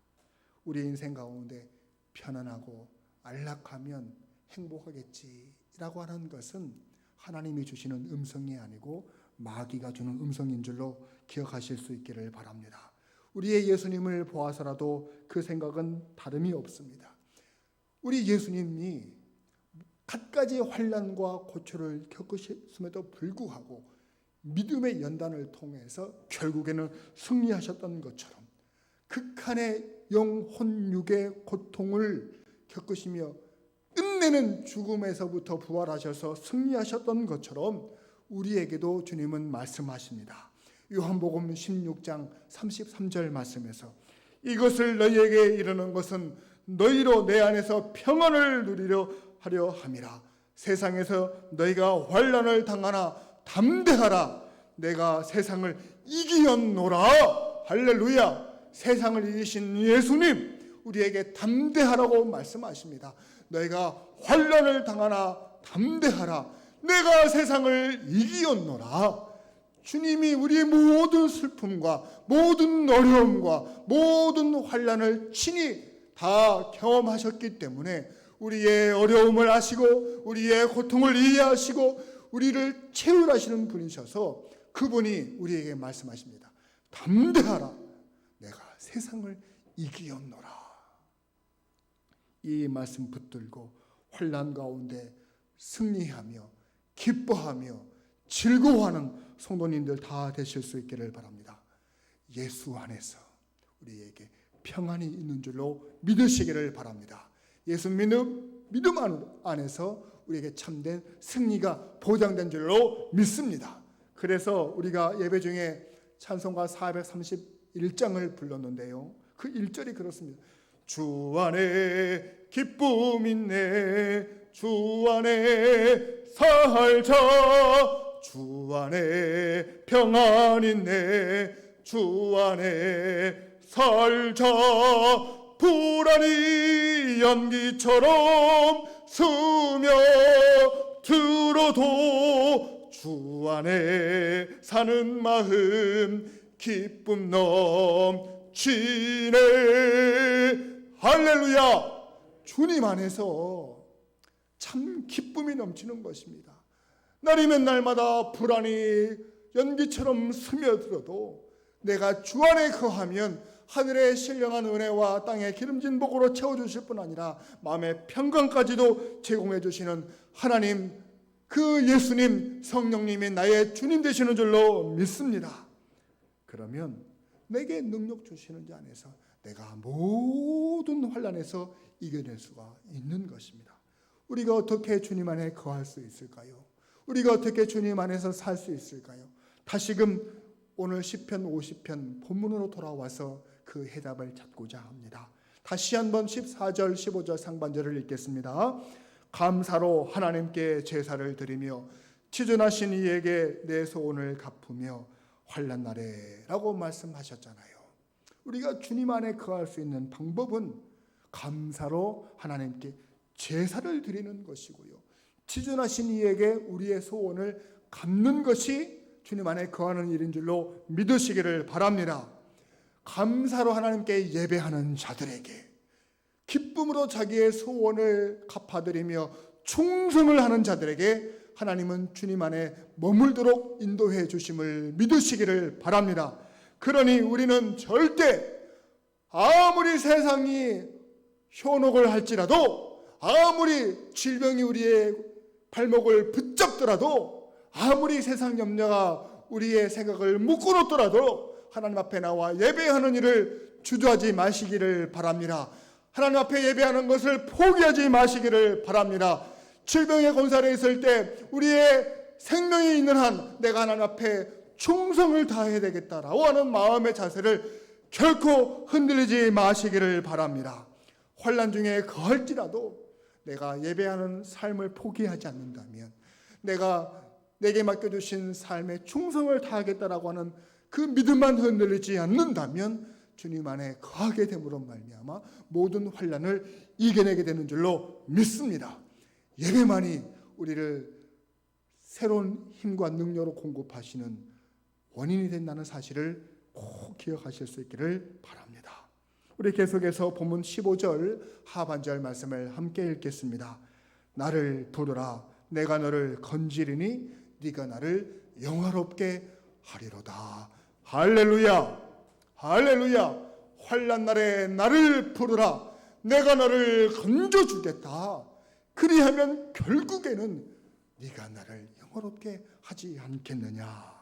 우리 인생 가운데 편안하고 안락하면 행복하겠지라고 하는 것은 하나님이 주시는 음성이 아니고 마귀가 주는 음성인 줄로 기억하실 수 있기를 바랍니다. 우리의 예수님을 보아서라도 그 생각은 다름이 없습니다. 우리 예수님이 갖가지 환난과 고초를 겪으셨음에도 불구하고 믿음의 연단을 통해서 결국에는 승리하셨던 것처럼 극한의 영혼 육의 고통을 겪으시며 끝내는 죽음에서부터 부활하셔서 승리하셨던 것처럼 우리에게도 주님은 말씀하십니다. 요한복음 16장 33절 말씀에서 이것을 너희에게 이르는 것은 너희로 내 안에서 평안을 누리려 하려 함이라. 세상에서 너희가 환난을 당하나 담대하라. 내가 세상을 이기었노라. 할렐루야. 세상을 이기신 예수님 우리에게 담대하라고 말씀하십니다. 너희가 환난을 당하나 담대하라. 내가 세상을 이기었노라. 주님이 우리의 모든 슬픔과 모든 어려움과 모든 환난을 친히 다 경험하셨기 때문에 우리의 어려움을 아시고 우리의 고통을 이해하시고 우리를 채울하시는 분이셔서 그분이 우리에게 말씀하십니다. 담대하라. 내가 세상을 이기었노라. 이 말씀 붙들고 환난 가운데 승리하며 기뻐하며 즐거워하는 성도님들 다 되실 수 있기를 바랍니다. 예수 안에서 우리에게 평안이 있는 줄로 믿으시기를 바랍니다. 예수 믿음 안에서 우리에게 참된 승리가 보장된 줄로 믿습니다. 그래서 우리가 예배 중에 찬송가 431장을 불렀는데요. 그 1절이 그렇습니다. 주 안에 기쁨 있네. 주 안에 살자. 주 안에 평안 있네. 주 안에 살자. 불안이 연기처럼 스며들어도 주 안에 사는 마음 기쁨 넘치네. 할렐루야. 주님 안에서 참 기쁨이 넘치는 것입니다. 날이면 날마다 불안이 연기처럼 스며들어도 내가 주 안에 거하면 하늘의 신령한 은혜와 땅의 기름진 복으로 채워주실 뿐 아니라 마음의 평강까지도 제공해 주시는 하나님, 그 예수님, 성령님이 나의 주님 되시는 줄로 믿습니다. 그러면 내게 능력 주시는 자 안에서 내가 모든 환난에서 이겨낼 수가 있는 것입니다. 우리가 어떻게 주님 안에 거할 수 있을까요? 우리가 어떻게 주님 안에서 살 수 있을까요? 다시금 오늘 시편 50편 본문으로 돌아와서 그 해답을 찾고자 합니다. 다시 한번 14절 15절 상반절을 읽겠습니다. 감사로 하나님께 제사를 드리며 치존하신 이에게 내 소원을 갚으며 환난 날에 라고 말씀하셨잖아요. 우리가 주님 안에 거할 수 있는 방법은 감사로 하나님께 제사를 드리는 것이고요. 치존하신 이에게 우리의 소원을 갚는 것이 주님 안에 거하는 일인 줄로 믿으시기를 바랍니다. 감사로 하나님께 예배하는 자들에게 기쁨으로 자기의 소원을 갚아드리며 충성을 하는 자들에게 하나님은 주님 안에 머물도록 인도해 주심을 믿으시기를 바랍니다. 그러니 우리는 절대 아무리 세상이 현혹을 할지라도 아무리 질병이 우리의 발목을 붙잡더라도 아무리 세상 염려가 우리의 생각을 묶어놓더라도 하나님 앞에 나와 예배하는 일을 주저하지 마시기를 바랍니다. 하나님 앞에 예배하는 것을 포기하지 마시기를 바랍니다. 질병의 권살에 있을 때 우리의 생명이 있는 한 내가 하나님 앞에 충성을 다해야 되겠다라고 하는 마음의 자세를 결코 흔들리지 마시기를 바랍니다. 환난 중에 거할지라도 내가 예배하는 삶을 포기하지 않는다면 내게 맡겨주신 삶에 충성을 다하겠다라고 하는 그 믿음만 흔들리지 않는다면 주님 안에 거하게 됨으로 말미암아 모든 환난을 이겨내게 되는 줄로 믿습니다. 예배만이 우리를 새로운 힘과 능력으로 공급하시는 원인이 된다는 사실을 꼭 기억하실 수 있기를 바랍니다. 우리 계속해서 본문 15절 하반절 말씀을 함께 읽겠습니다. 나를 부르라 내가 너를 건지리니 네가 나를 영화롭게 하리로다. 할렐루야. 할렐루야. 환난 날에 나를 부르라. 내가 너를 건져주겠다. 그리하면 결국에는 네가 나를 영화롭게 하지 않겠느냐.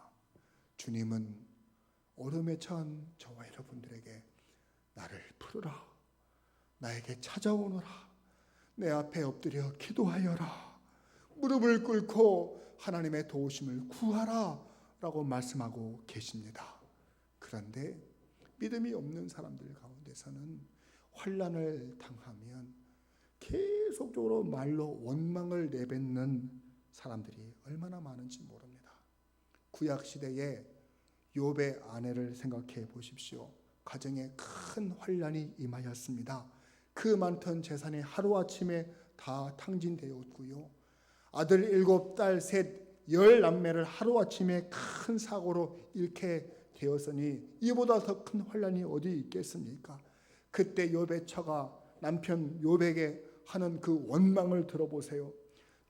주님은 어둠에 처한 저와 여러분들에게 나를 부르라, 나에게 찾아오너라, 내 앞에 엎드려 기도하여라, 무릎을 꿇고 하나님의 도우심을 구하라 라고 말씀하고 계십니다. 그런데 믿음이 없는 사람들 가운데서는 환난을 당하면 계속적으로 말로 원망을 내뱉는 사람들이 얼마나 많은지 모릅니다. 구약시대에 욥의 아내를 생각해 보십시오. 가정에 큰 환난이 임하였습니다. 그 많던 재산이 하루아침에 다 탕진되었고요. 아들 7, 딸 3, 10남매를 하루아침에 큰 사고로 잃게 되었으니 이보다 더 큰 환난이 어디 있겠습니까? 그때 욥의 처가 남편 욥에게 하는 그 원망을 들어보세요.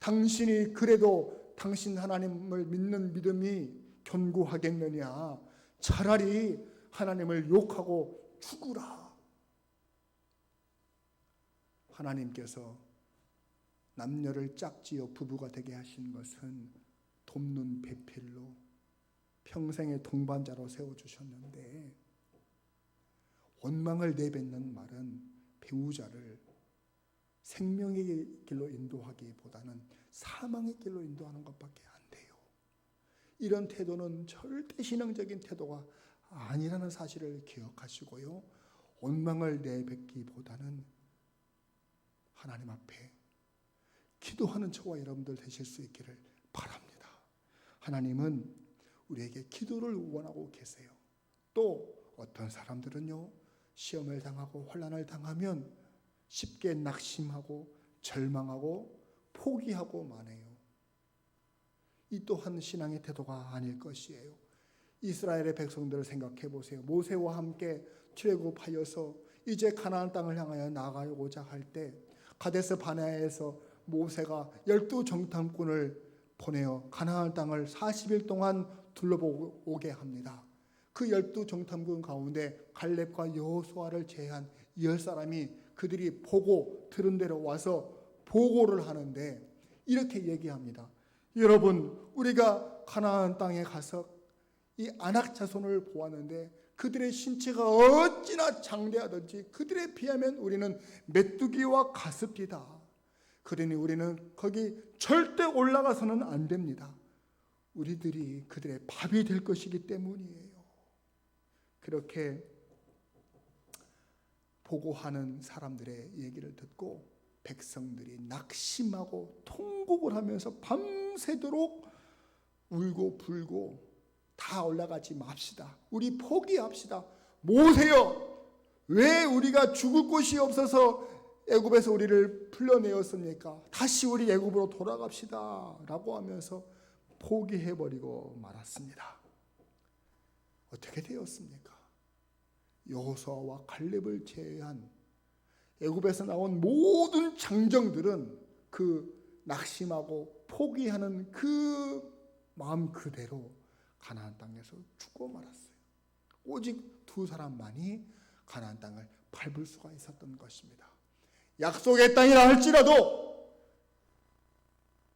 당신이 그래도 당신 하나님을 믿는 믿음이 견고하겠느냐? 차라리 하나님을 욕하고 죽으라. 하나님께서 남녀를 짝지어 부부가 되게 하신 것은 돕는 배필로 평생의 동반자로 세워주셨는데, 원망을 내뱉는 말은 배우자를 생명의 길로 인도하기보다는 사망의 길로 인도하는 것밖에 안 돼요. 이런 태도는 절대 신앙적인 태도가 아니라는 사실을 기억하시고요. 원망을 내뱉기보다는 하나님 앞에 기도하는 저와 여러분들 되실 수 있기를 바랍니다. 하나님은 우리에게 기도를 원하고 계세요. 또 어떤 사람들은요, 시험을 당하고 환난을 당하면 쉽게 낙심하고 절망하고 포기하고 마네요. 이 또한 신앙의 태도가 아닐 것이에요. 이스라엘의 백성들을 생각해 보세요. 모세와 함께 출애굽하여서 이제 가나안 땅을 향하여 나가고자 할 때 가데스 바네아에서 모세가 12정탐꾼을 보내어 가나안 땅을 40일 동안 둘러보고 오게 합니다. 그 12정탐꾼 가운데 갈렙과 여호수아를 제외한 10사람이 그들이 보고 들은 대로 와서 보고를 하는데 이렇게 얘기합니다. 여러분, 우리가 가나안 땅에 가서 이 아낙 자손을 보았는데 그들의 신체가 어찌나 장대하든지 그들에 비하면 우리는 메뚜기와 가습기다. 그러니 우리는 거기 절대 올라가서는 안 됩니다. 우리들이 그들의 밥이 될 것이기 때문이에요. 그렇게 보고하는 사람들의 얘기를 듣고 백성들이 낙심하고 통곡을 하면서 밤새도록 울고 불고 다 올라가지 맙시다. 우리 포기합시다. 모세여, 왜 우리가 죽을 곳이 없어서 애굽에서 우리를 풀려내었습니까? 다시 우리 애굽으로 돌아갑시다 라고 하면서 포기해버리고 말았습니다. 어떻게 되었습니까? 여호수아와 갈렙을 제외한 애굽에서 나온 모든 장정들은 그 낙심하고 포기하는 그 마음 그대로 가나안 땅에서 죽고 말았어요. 오직 2사람만이 가나안 땅을 밟을 수가 있었던 것입니다. 약속의 땅이라 할지라도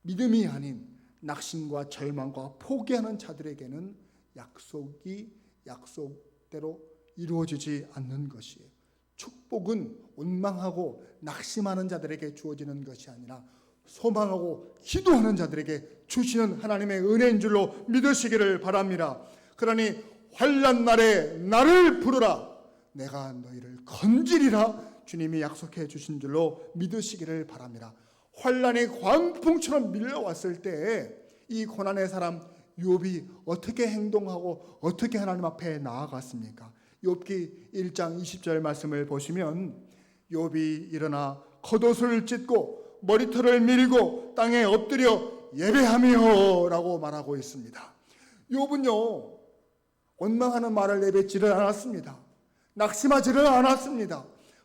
믿음이 아닌 낙심과 절망과 포기하는 자들에게는 약속이 약속대로 이루어지지 않는 것이에요. 축복은 원망하고 낙심하는 자들에게 주어지는 것이 아니라 소망하고 기도하는 자들에게 주시는 하나님의 은혜인 줄로 믿으시기를 바랍니다. 그러니 환난 날에 나를 부르라, 내가 너희를 건지리라 주님이 약속해 주신 줄로 믿으시기를 바랍니다. 환난이 광풍처럼 밀려왔을 때 이 고난의 사람 욥이 어떻게 행동하고 어떻게 하나님 앞에 나아갔습니까? 욥기 1장 20절 말씀을 보시면 욥이 일어나 겉옷을 찢고 머리털을 밀고 땅에 엎드려 예배하며 라고 말하고 있습니다. 욥은요, 원망하는 말을 내뱉지를 않았습니다. 낙심하지를 않았습니다.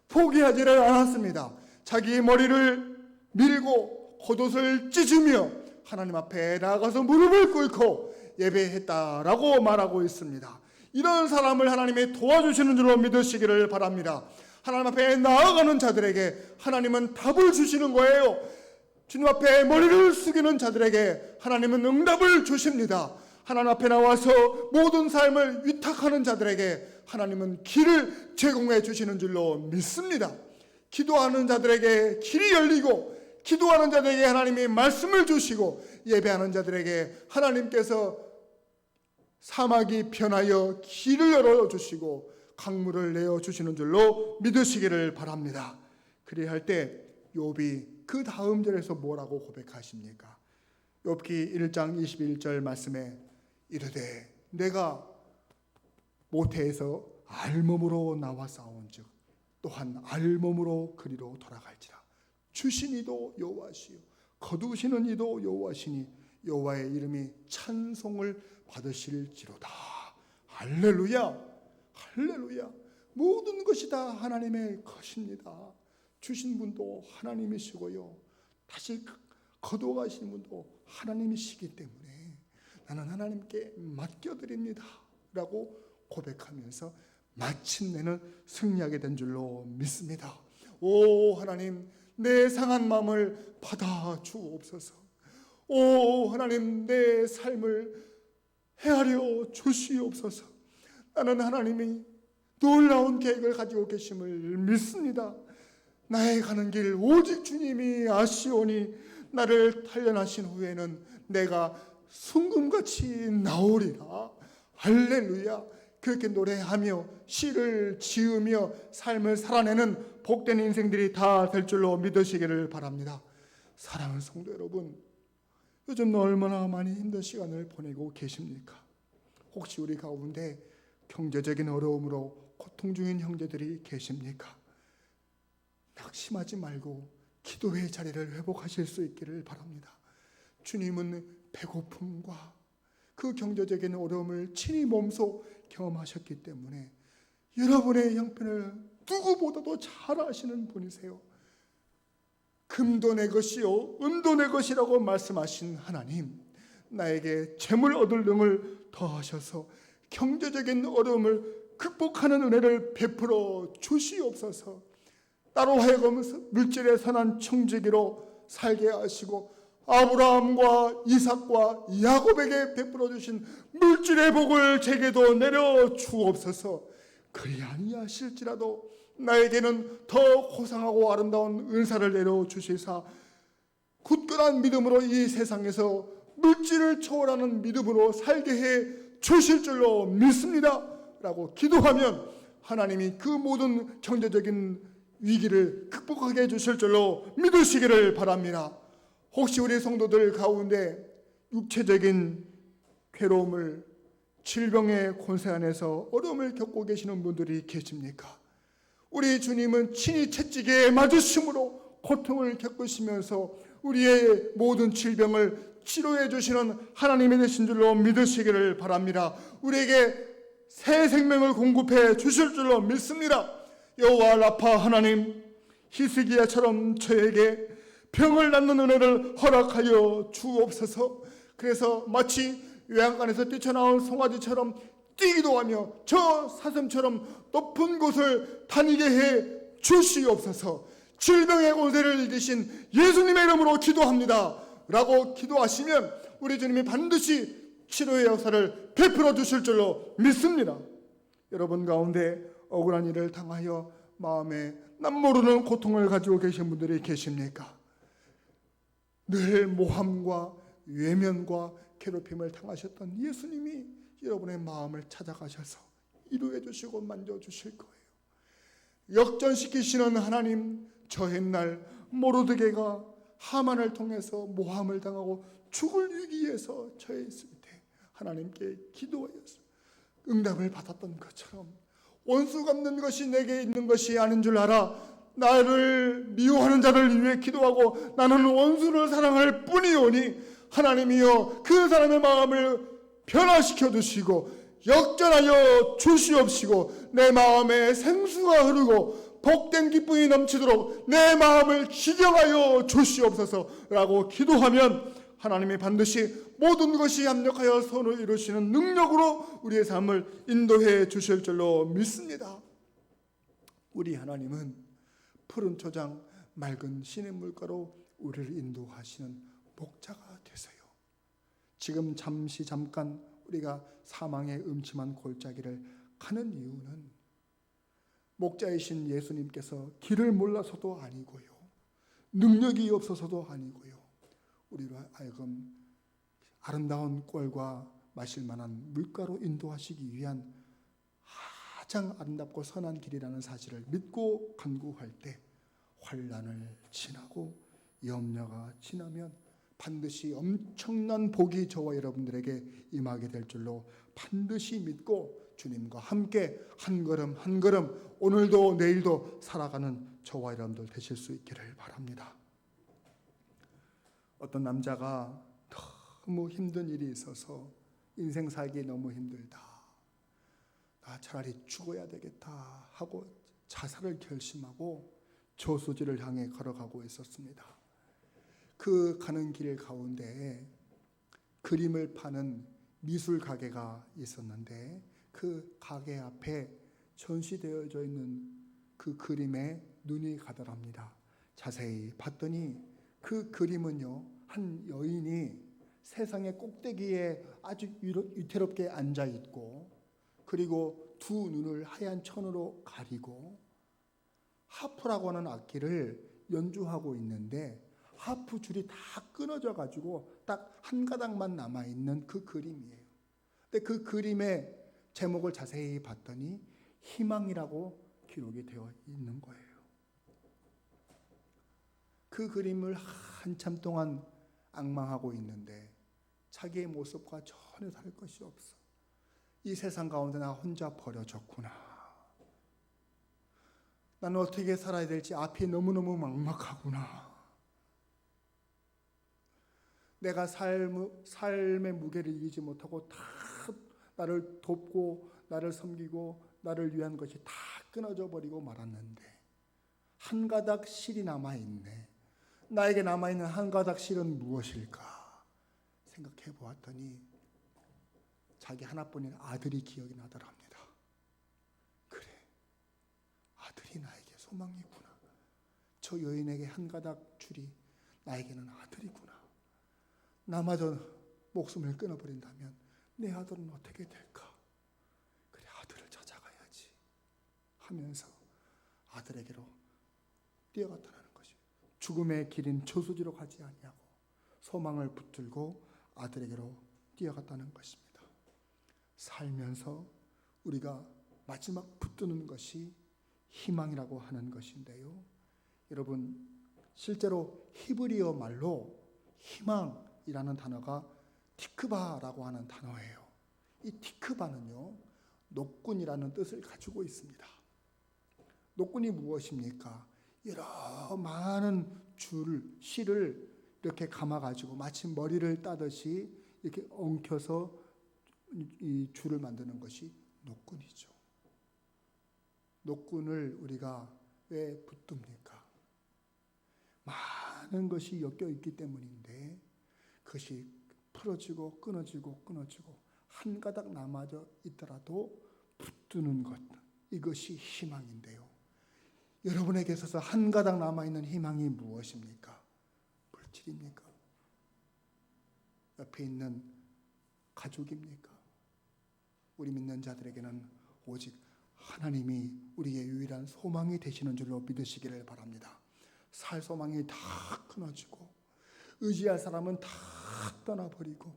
포기하지를 않았습니다. 자기 머리를 밀고 겉옷을 찢으며 하나님 앞에 나아가서 무릎을 꿇고 예배했다라고 말하고 있습니다. 이런 사람을 하나님이 도와주시는 줄로 믿으시기를 바랍니다. 하나님 앞에 나아가는 자들에게 하나님은 답을 주시는 거예요. 주님 앞에 머리를 숙이는 자들에게 하나님은 응답을 주십니다. 하나님 앞에 나와서 모든 삶을 위탁하는 자들에게 하나님은 길을 제공해 주시는 줄로 믿습니다. 기도하는 자들에게 길이 열리고, 기도하는 자들에게 하나님이 말씀을 주시고, 예배하는 자들에게 하나님께서 사막이 변하여 길을 열어주시고 강물을 내어주시는 줄로 믿으시기를 바랍니다. 그리할 때 욥이 그 다음 절에서 뭐라고 고백하십니까? 욥기 1장 21절 말씀에 이르되 내가 모태에서 알몸으로 나와 싸운즉 또한 알몸으로 그리로 돌아갈지라. 주신 이도 여호와시요 거두시는 이도 여호와시니 여호와의 이름이 찬송을 받으실지로다. 할렐루야, 할렐루야. 모든 것이 다 하나님의 것입니다. 주신 분도 하나님이시고요, 다시 거두어 가시는 분도 하나님이시기 때문에 나는 하나님께 맡겨드립니다 라고 고백하면서 마침내는 승리하게 된 줄로 믿습니다. 오 하나님, 내 상한 마음을 받아 주옵소서. 오 하나님, 내 삶을 헤아려 주시옵소서. 나는 하나님이 놀라운 계획을 가지고 계심을 믿습니다. 나의 가는 길 오직 주님이 아시오니 나를 단련하신 후에는 내가 순금같이 나오리라. 할렐루야. 그렇게 노래하며 시를 지으며 삶을 살아내는 복된 인생들이 다 될 줄로 믿으시기를 바랍니다. 사랑하는 성도 여러분, 요즘 얼마나 많이 힘든 시간을 보내고 계십니까? 혹시 우리 가운데 경제적인 어려움으로 고통 중인 형제들이 계십니까? 낙심하지 말고 기도의 자리를 회복하실 수 있기를 바랍니다. 주님은 배고픔과 그 경제적인 어려움을 친히 몸소 경험하셨기 때문에 여러분의 형편을 누구보다도 잘 아시는 분이세요. 금도 내 것이요 은도 내 것이라고 말씀하신 하나님, 나에게 재물 얻을 능을 더하셔서 경제적인 어려움을 극복하는 은혜를 베풀어 주시옵소서. 나로 하여금 물질의 선한 청지기로 살게 하시고 아브라함과 이삭과 야곱에게 베풀어 주신 물질의 복을 제게도 내려 주옵소서. 그리 아니하실지라도 나에게는 더 고상하고 아름다운 은사를 내려 주시사 굳건한 믿음으로 이 세상에서 물질을 초월하는 믿음으로 살게 해 주실 줄로 믿습니다 라고 기도하면 하나님이 그 모든 경제적인 위기를 극복하게 해주실 줄로 믿으시기를 바랍니다. 혹시 우리 성도들 가운데 육체적인 괴로움을, 질병의 권세 안에서 어려움을 겪고 계시는 분들이 계십니까? 우리 주님은 친히 채찍에 맞으심으로 고통을 겪으시면서 우리의 모든 질병을 치료해 주시는 하나님이 되신 줄로 믿으시기를 바랍니다. 우리에게 새 생명을 공급해 주실 줄로 믿습니다. 여호와 라파 하나님, 히스기야처럼 저에게 병을 낫는 은혜를 허락하여 주옵소서. 그래서 마치 외양간에서 뛰쳐나온 송아지처럼 뛰기도 하며 저 사슴처럼 높은 곳을 다니게 해 주시옵소서. 질병의 권세를 이기신 예수님의 이름으로 기도합니다 라고 기도하시면 우리 주님이 반드시 치료의 역사를 베풀어 주실 줄로 믿습니다. 여러분 가운데 억울한 일을 당하여 마음에 남모르는 고통을 가지고 계신 분들이 계십니까? 늘 모함과 외면과 괴롭힘을 당하셨던 예수님이 여러분의 마음을 찾아가셔서 이루해 주시고 만져 주실 거예요. 역전시키시는 하나님, 저 옛날 모르드게가 하만을 통해서 모함을 당하고 죽을 위기에서 처했을 때 하나님께 기도하여서 응답을 받았던 것처럼 원수 갚는 것이 내게 있는 것이 아닌 줄 알아 나를 미워하는 자를 위해 기도하고 나는 원수를 사랑할 뿐이오니 하나님이여 그 사람의 마음을 변화시켜 주시고 역전하여 주시옵시고 내 마음에 생수가 흐르고 복된 기쁨이 넘치도록 내 마음을 기경하여 주시옵소서라고 기도하면 하나님이 반드시 모든 것이 합력하여 선을 이루시는 능력으로 우리의 삶을 인도해 주실 줄로 믿습니다. 우리 하나님은 푸른 초장 맑은 시냇물가로 우리를 인도하시는 목자가 되세요. 지금 잠깐 우리가 사망의 음침한 골짜기를 가는 이유는 목자이신 예수님께서 길을 몰라서도 아니고요, 능력이 없어서도 아니고요, 우리로 하여금 아름다운 꼴과 마실 만한 물가로 인도하시기 위한 가장 아름답고 선한 길이라는 사실을 믿고 간구할 때 환난을 지나고 염려가 지나면 반드시 엄청난 복이 저와 여러분들에게 임하게 될 줄로 반드시 믿고 주님과 함께 한 걸음 한 걸음 오늘도 내일도 살아가는 저와 여러분들 되실 수 있기를 바랍니다. 어떤 남자가 너무 힘든 일이 있어서 인생 살기 너무 힘들다, 나 차라리 죽어야 되겠다 하고 자살을 결심하고 저수지를 향해 걸어가고 있었습니다. 그 가는 길 가운데 그림을 파는 미술 가게가 있었는데 그 가게 앞에 전시되어져 있는 그 그림에 눈이 가더랍니다. 자세히 봤더니 그 그림은요, 한 여인이 세상의 꼭대기에 아주 위태롭게 앉아 있고, 그리고 두 눈을 하얀 천으로 가리고 하프라고 하는 악기를 연주하고 있는데 하프 줄이 다 끊어져 가지고 딱 한 가닥만 남아 있는 그 그림이에요. 근데 그 그림의 제목을 자세히 봤더니 희망이라고 기록이 되어 있는 거예요. 그 그림을 한참 동안 앙망하고 있는데 자기의 모습과 전혀 다를 것이 없어. 이 세상 가운데 나 혼자 버려졌구나. 나는 어떻게 살아야 될지 앞이 너무너무 막막하구나. 내가 삶의 무게를 이기지 못하고 다 나를 돕고 나를 섬기고 나를 위한 것이 다 끊어져 버리고 말았는데 한 가닥 실이 남아있네. 나에게 남아있는 한 가닥 실은 무엇일까 생각해 보았더니 자기 하나뿐인 아들이 기억이 나더랍니다. 그래, 아들이 나에게 소망이구나. 저 여인에게 한 가닥 줄이 나에게는 아들이구나. 나마저 목숨을 끊어버린다면 내 아들은 어떻게 될까? 그래, 아들을 찾아가야지 하면서 아들에게로 뛰어갔다는 것이, 죽음의 길인 저수지로 가지 아니하고 소망을 붙들고 아들에게로 뛰어갔다는 것입니다. 살면서 우리가 마지막 붙드는 것이 희망이라고 하는 것인데요, 여러분, 실제로 히브리어 말로 희망이라는 단어가 티크바라고 하는 단어예요. 이 티크바는요, 노끈이라는 뜻을 가지고 있습니다. 노끈이 무엇입니까? 여러 많은 실을 이렇게 감아가지고 마치 머리를 따듯이 이렇게 엉켜서 이 줄을 만드는 것이 노끈이죠. 노끈을 우리가 왜 붙듭니까? 많은 것이 엮여 있기 때문인데 그것이 풀어지고 끊어지고 한 가닥 남아져 있더라도 붙드는 것, 이것이 희망인데요. 여러분에게 있어서 한 가닥 남아있는 희망이 무엇입니까? 물질입니까? 옆에 있는 가족입니까? 우리 믿는 자들에게는 오직 하나님이 우리의 유일한 소망이 되시는 줄로 믿으시기를 바랍니다. 살 소망이 다 끊어지고 의지할 사람은 다 떠나버리고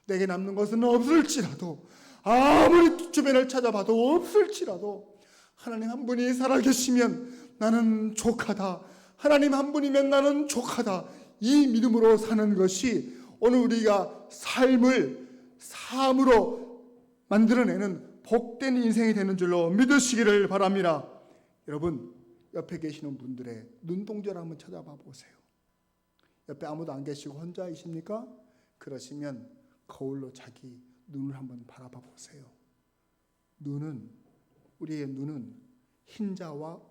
내게 남는 것은 없을지라도, 아무리 주변을 찾아봐도 없을지라도 하나님 한 분이 살아계시면 나는 족하다, 하나님 한 분이면 나는 족하다, 이 믿음으로 사는 것이 오늘 우리가 삶으로 만들어내는 복된 인생이 되는 줄로 믿으시기를 바랍니다. 여러분, 옆에 계시는 분들의 눈동자를 한번 찾아봐 보세요. 옆에 아무도 안 계시고 혼자이십니까? 그러시면 거울로 자기 눈을 한번 바라봐 보세요. 우리의 눈은 흰자와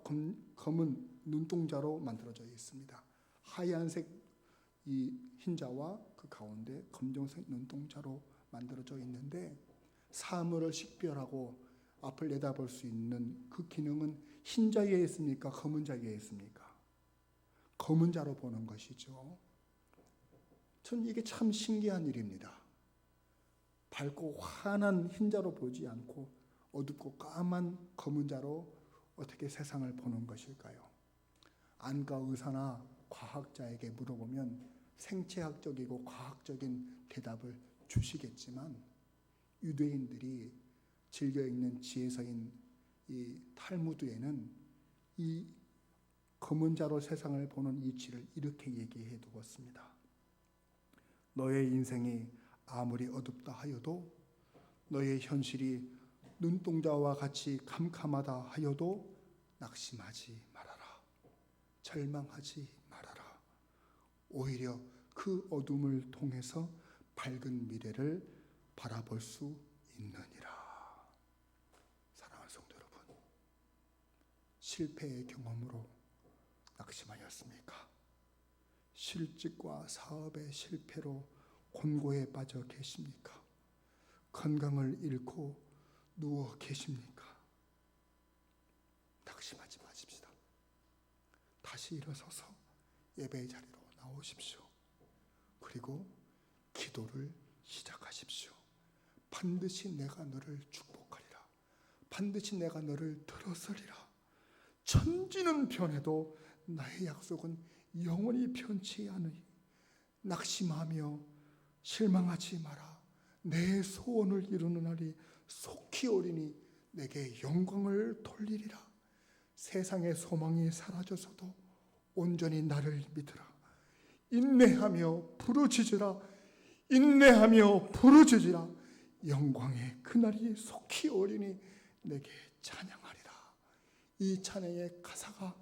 검은 눈동자로 만들어져 있습니다. 하얀색 이 흰자와 그 가운데 검정색 눈동자로 만들어져 있는데 사물을 식별하고 앞을 내다볼 수 있는 그 기능은 흰자에 있습니까? 검은 자에 있습니까? 검은 자로 보는 것이죠. 전 이게 참 신기한 일입니다. 밝고 환한 흰자로 보지 않고 어둡고 까만 검은 자로 어떻게 세상을 보는 것일까요? 안과 의사나 과학자에게 물어보면 생체학적이고 과학적인 대답을 주시겠지만 유대인들이 즐겨 읽는 지혜서인 이 탈무드에는 이 검은 자로 세상을 보는 이치를 이렇게 얘기해 두었습니다. 너의 인생이 아무리 어둡다 하여도, 너의 현실이 눈동자와 같이 캄캄하다 하여도 낙심하지 말아라. 절망하지 말아라. 오히려 그 어둠을 통해서 밝은 미래를 바라볼 수 있느니라. 사랑하는 성도 여러분, 실패의 경험으로 낙심하였습니까? 실직과 사업의 실패로 곤고에 빠져 계십니까? 건강을 잃고 누워 계십니까? 낙심하지 마십시다. 다시 일어서서 예배의 자리로 나오십시오. 그리고 기도를 시작하십시오. 반드시 내가 너를 축복하리라. 반드시 내가 너를 들어서리라. 천지는 변해도 나의 약속은 영원히 변치 않으니 낙심하며 실망하지 마라. 내 소원을 이루는 날이 속히 오리니 내게 영광을 돌리리라. 세상의 소망이 사라져서도 온전히 나를 믿으라. 인내하며 부르짖으라. 인내하며 부르짖으라. 영광의 그날이 속히 오리니 내게 찬양하리라. 이 찬양의 가사가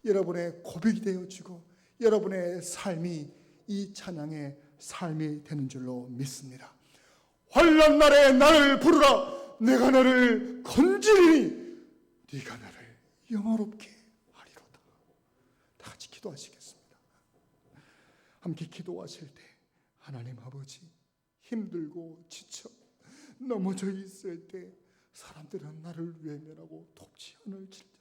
여러분의 고백이 되어지고 여러분의 삶이 이 찬양의 삶이 되는 줄로 믿습니다. 환난 날에 나를 부르라. 내가 너를 건지리니 네가 나를 영화롭게 하리로다. 다 같이 기도하시겠습니다. 함께 기도하실 때 하나님 아버지, 힘들고 지쳐 넘어져 있을 때 사람들은 나를 외면하고 돕지 않을지라도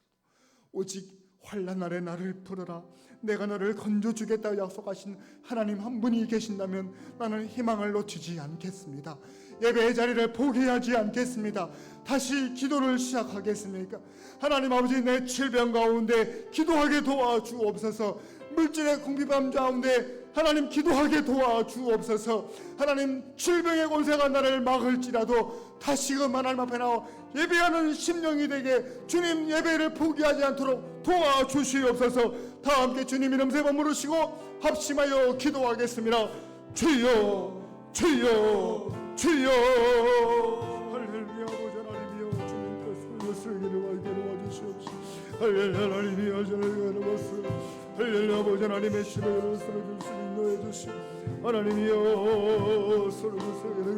오직 환난 날에 나를 부르라. 내가 너를 건져주겠다고 약속하신 하나님 한 분이 계신다면 나는 희망을 놓치지 않겠습니다. 예배의 자리를 포기하지 않겠습니다. 다시 기도를 시작하겠습니까? 하나님 아버지, 내 질병 가운데 기도하게 도와주옵소서. 물질의 궁핍함 가운데 하나님 기도하게 도와주옵소서. 하나님, 질병의 권세가 나를 막을지라도 다시금 하나님 앞에 나와 예배하는 심령이 되게 주님 예배를 포기하지 않도록 도와주시옵소서. 다 함께 주님 이름 세 번 부르시고 합심하여 기도하겠습니다. 주여, 주여, 주여. 할렐루야. 아버지 하나님이여, 주님께서 쓰기를 알기를 와주시옵소서. 할렐루야. 하나님이여, 저를 열어보시오. 할렐루야. 아버지 하나님의 신을 쓰러질 수 인도해 주시오. 하나님이여, 쓰러질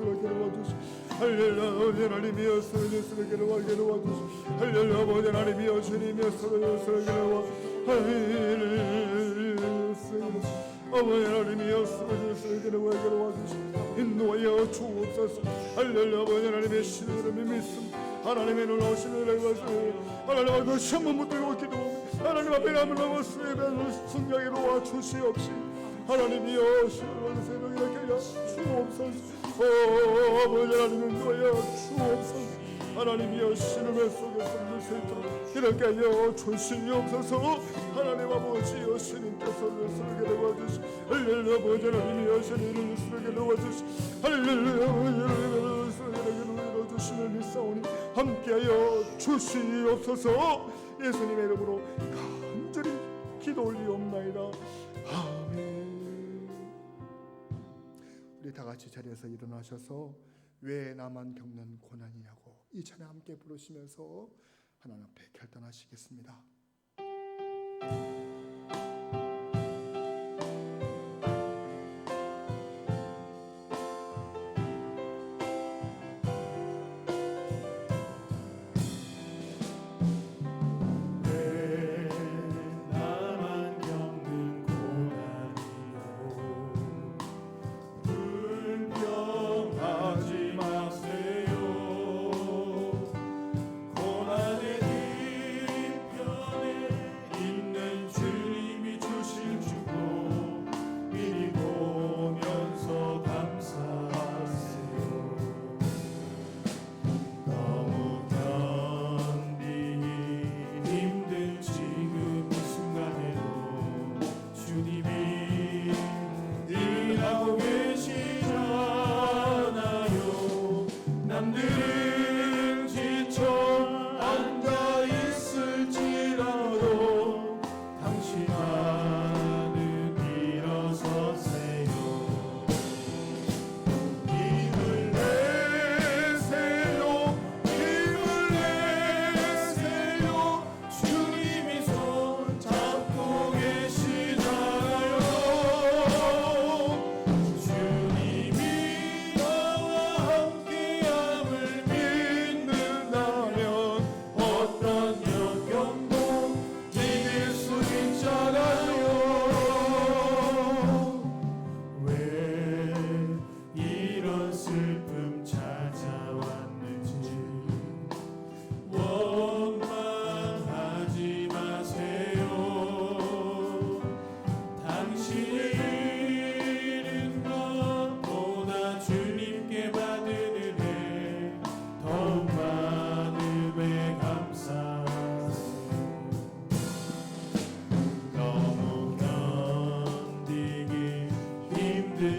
알기를 와주시오. 할렐루야. 아버지 하나님이여, 쓰러질 알기를 와주시오. 할렐루야. 아버지 하나님이여, 주님이여, 쓰러질 아버지 하나님이여, 쓰러질 알기를 와주시오. 인도하여 주옵소서. 할렐루야. 아버지 하나님의 신을 믿음, 하나님의 놀라우신 은혜를 가지고 하나님 앞에 시험을 붙들고 기도하며 하나님 앞에 남을 넘어 수혜배를 승리하게 도와주시옵시고. 하나님이여, 신을 새벽에 하여 주옵소서. 아버지 하나님은 너여 주옵소서. 하나님이여, 신음의 속에서 물 수 있도록 이렇게 하여 주시옵소서. 하나님 아버지여, 신님께서 쓰게 도와주시. 할렐루야. 아버지 하나님이여, 신님을 쓰게 도와주시. 할렐루야. 아버지 하나님을 쓰게 도와주시는 믿사오니 함께하여 주시옵소서. 예수님의 이름으로 간절히 기도 올리옵나이다. 아멘. 우리 다 같이 자리에서 일어나셔서 왜 나만 겪는 고난이냐고 이 찬양 함께 부르시면서 하나님 앞에 결단하시겠습니다. 고난의 뒤편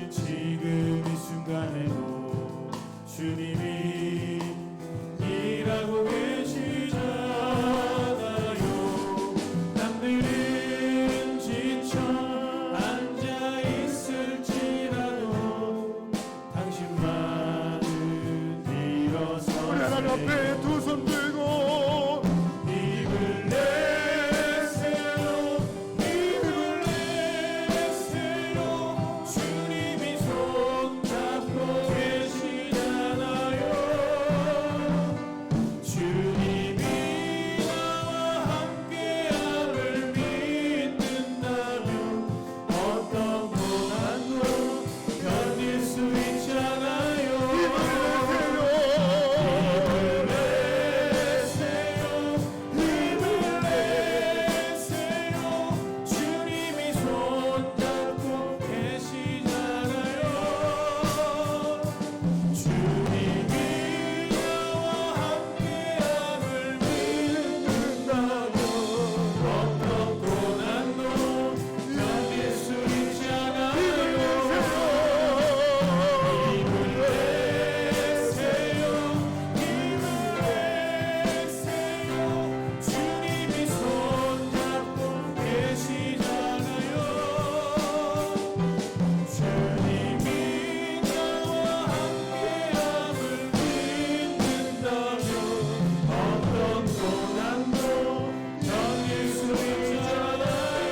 지금 이 순간에도 주님이 일하고 계시잖아요. 남들은 지쳐 앉아 있을지라도 당신만은 일어서세요. 우리 하나님 앞에 두 손 들고 힘을 내세요. 힘을 내세요. 주님이 손잡고 계시잖아요. 주님이 나와 함께함을 믿는다면 어떤 고난도 견딜 수 있잖아요. 힘을 내세요. 힘을 내세요. 주님이 손잡고 계시잖아요. 주님이 나와 함께함을 믿는다면 어떤 고난도 견딜 수 있잖아요. 힘을 내세요. 힘을 내세요. 주님이 손잡고 계시잖아요. 주님이 나와 함께함을 믿는다면 어떤 고난도 견딜 수 있잖아요.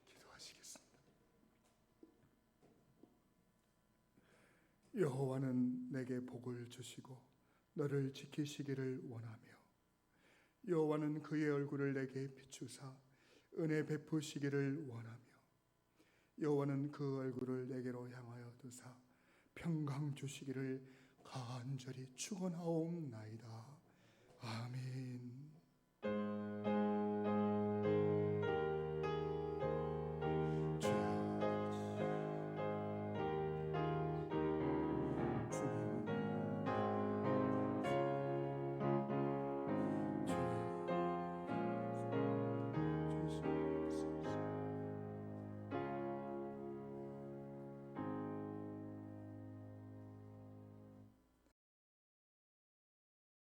기도하시겠습니다. 여호와는 내게 복을 주시고 너를 지키시기를 원하며 여호와는 그의 얼굴을 내게 비추사 은혜 베푸시기를 원하며 여호와는 그 얼굴을 내게로 향하여 두사 평강 주시기를 간절히 축원하옵나이다. 아멘.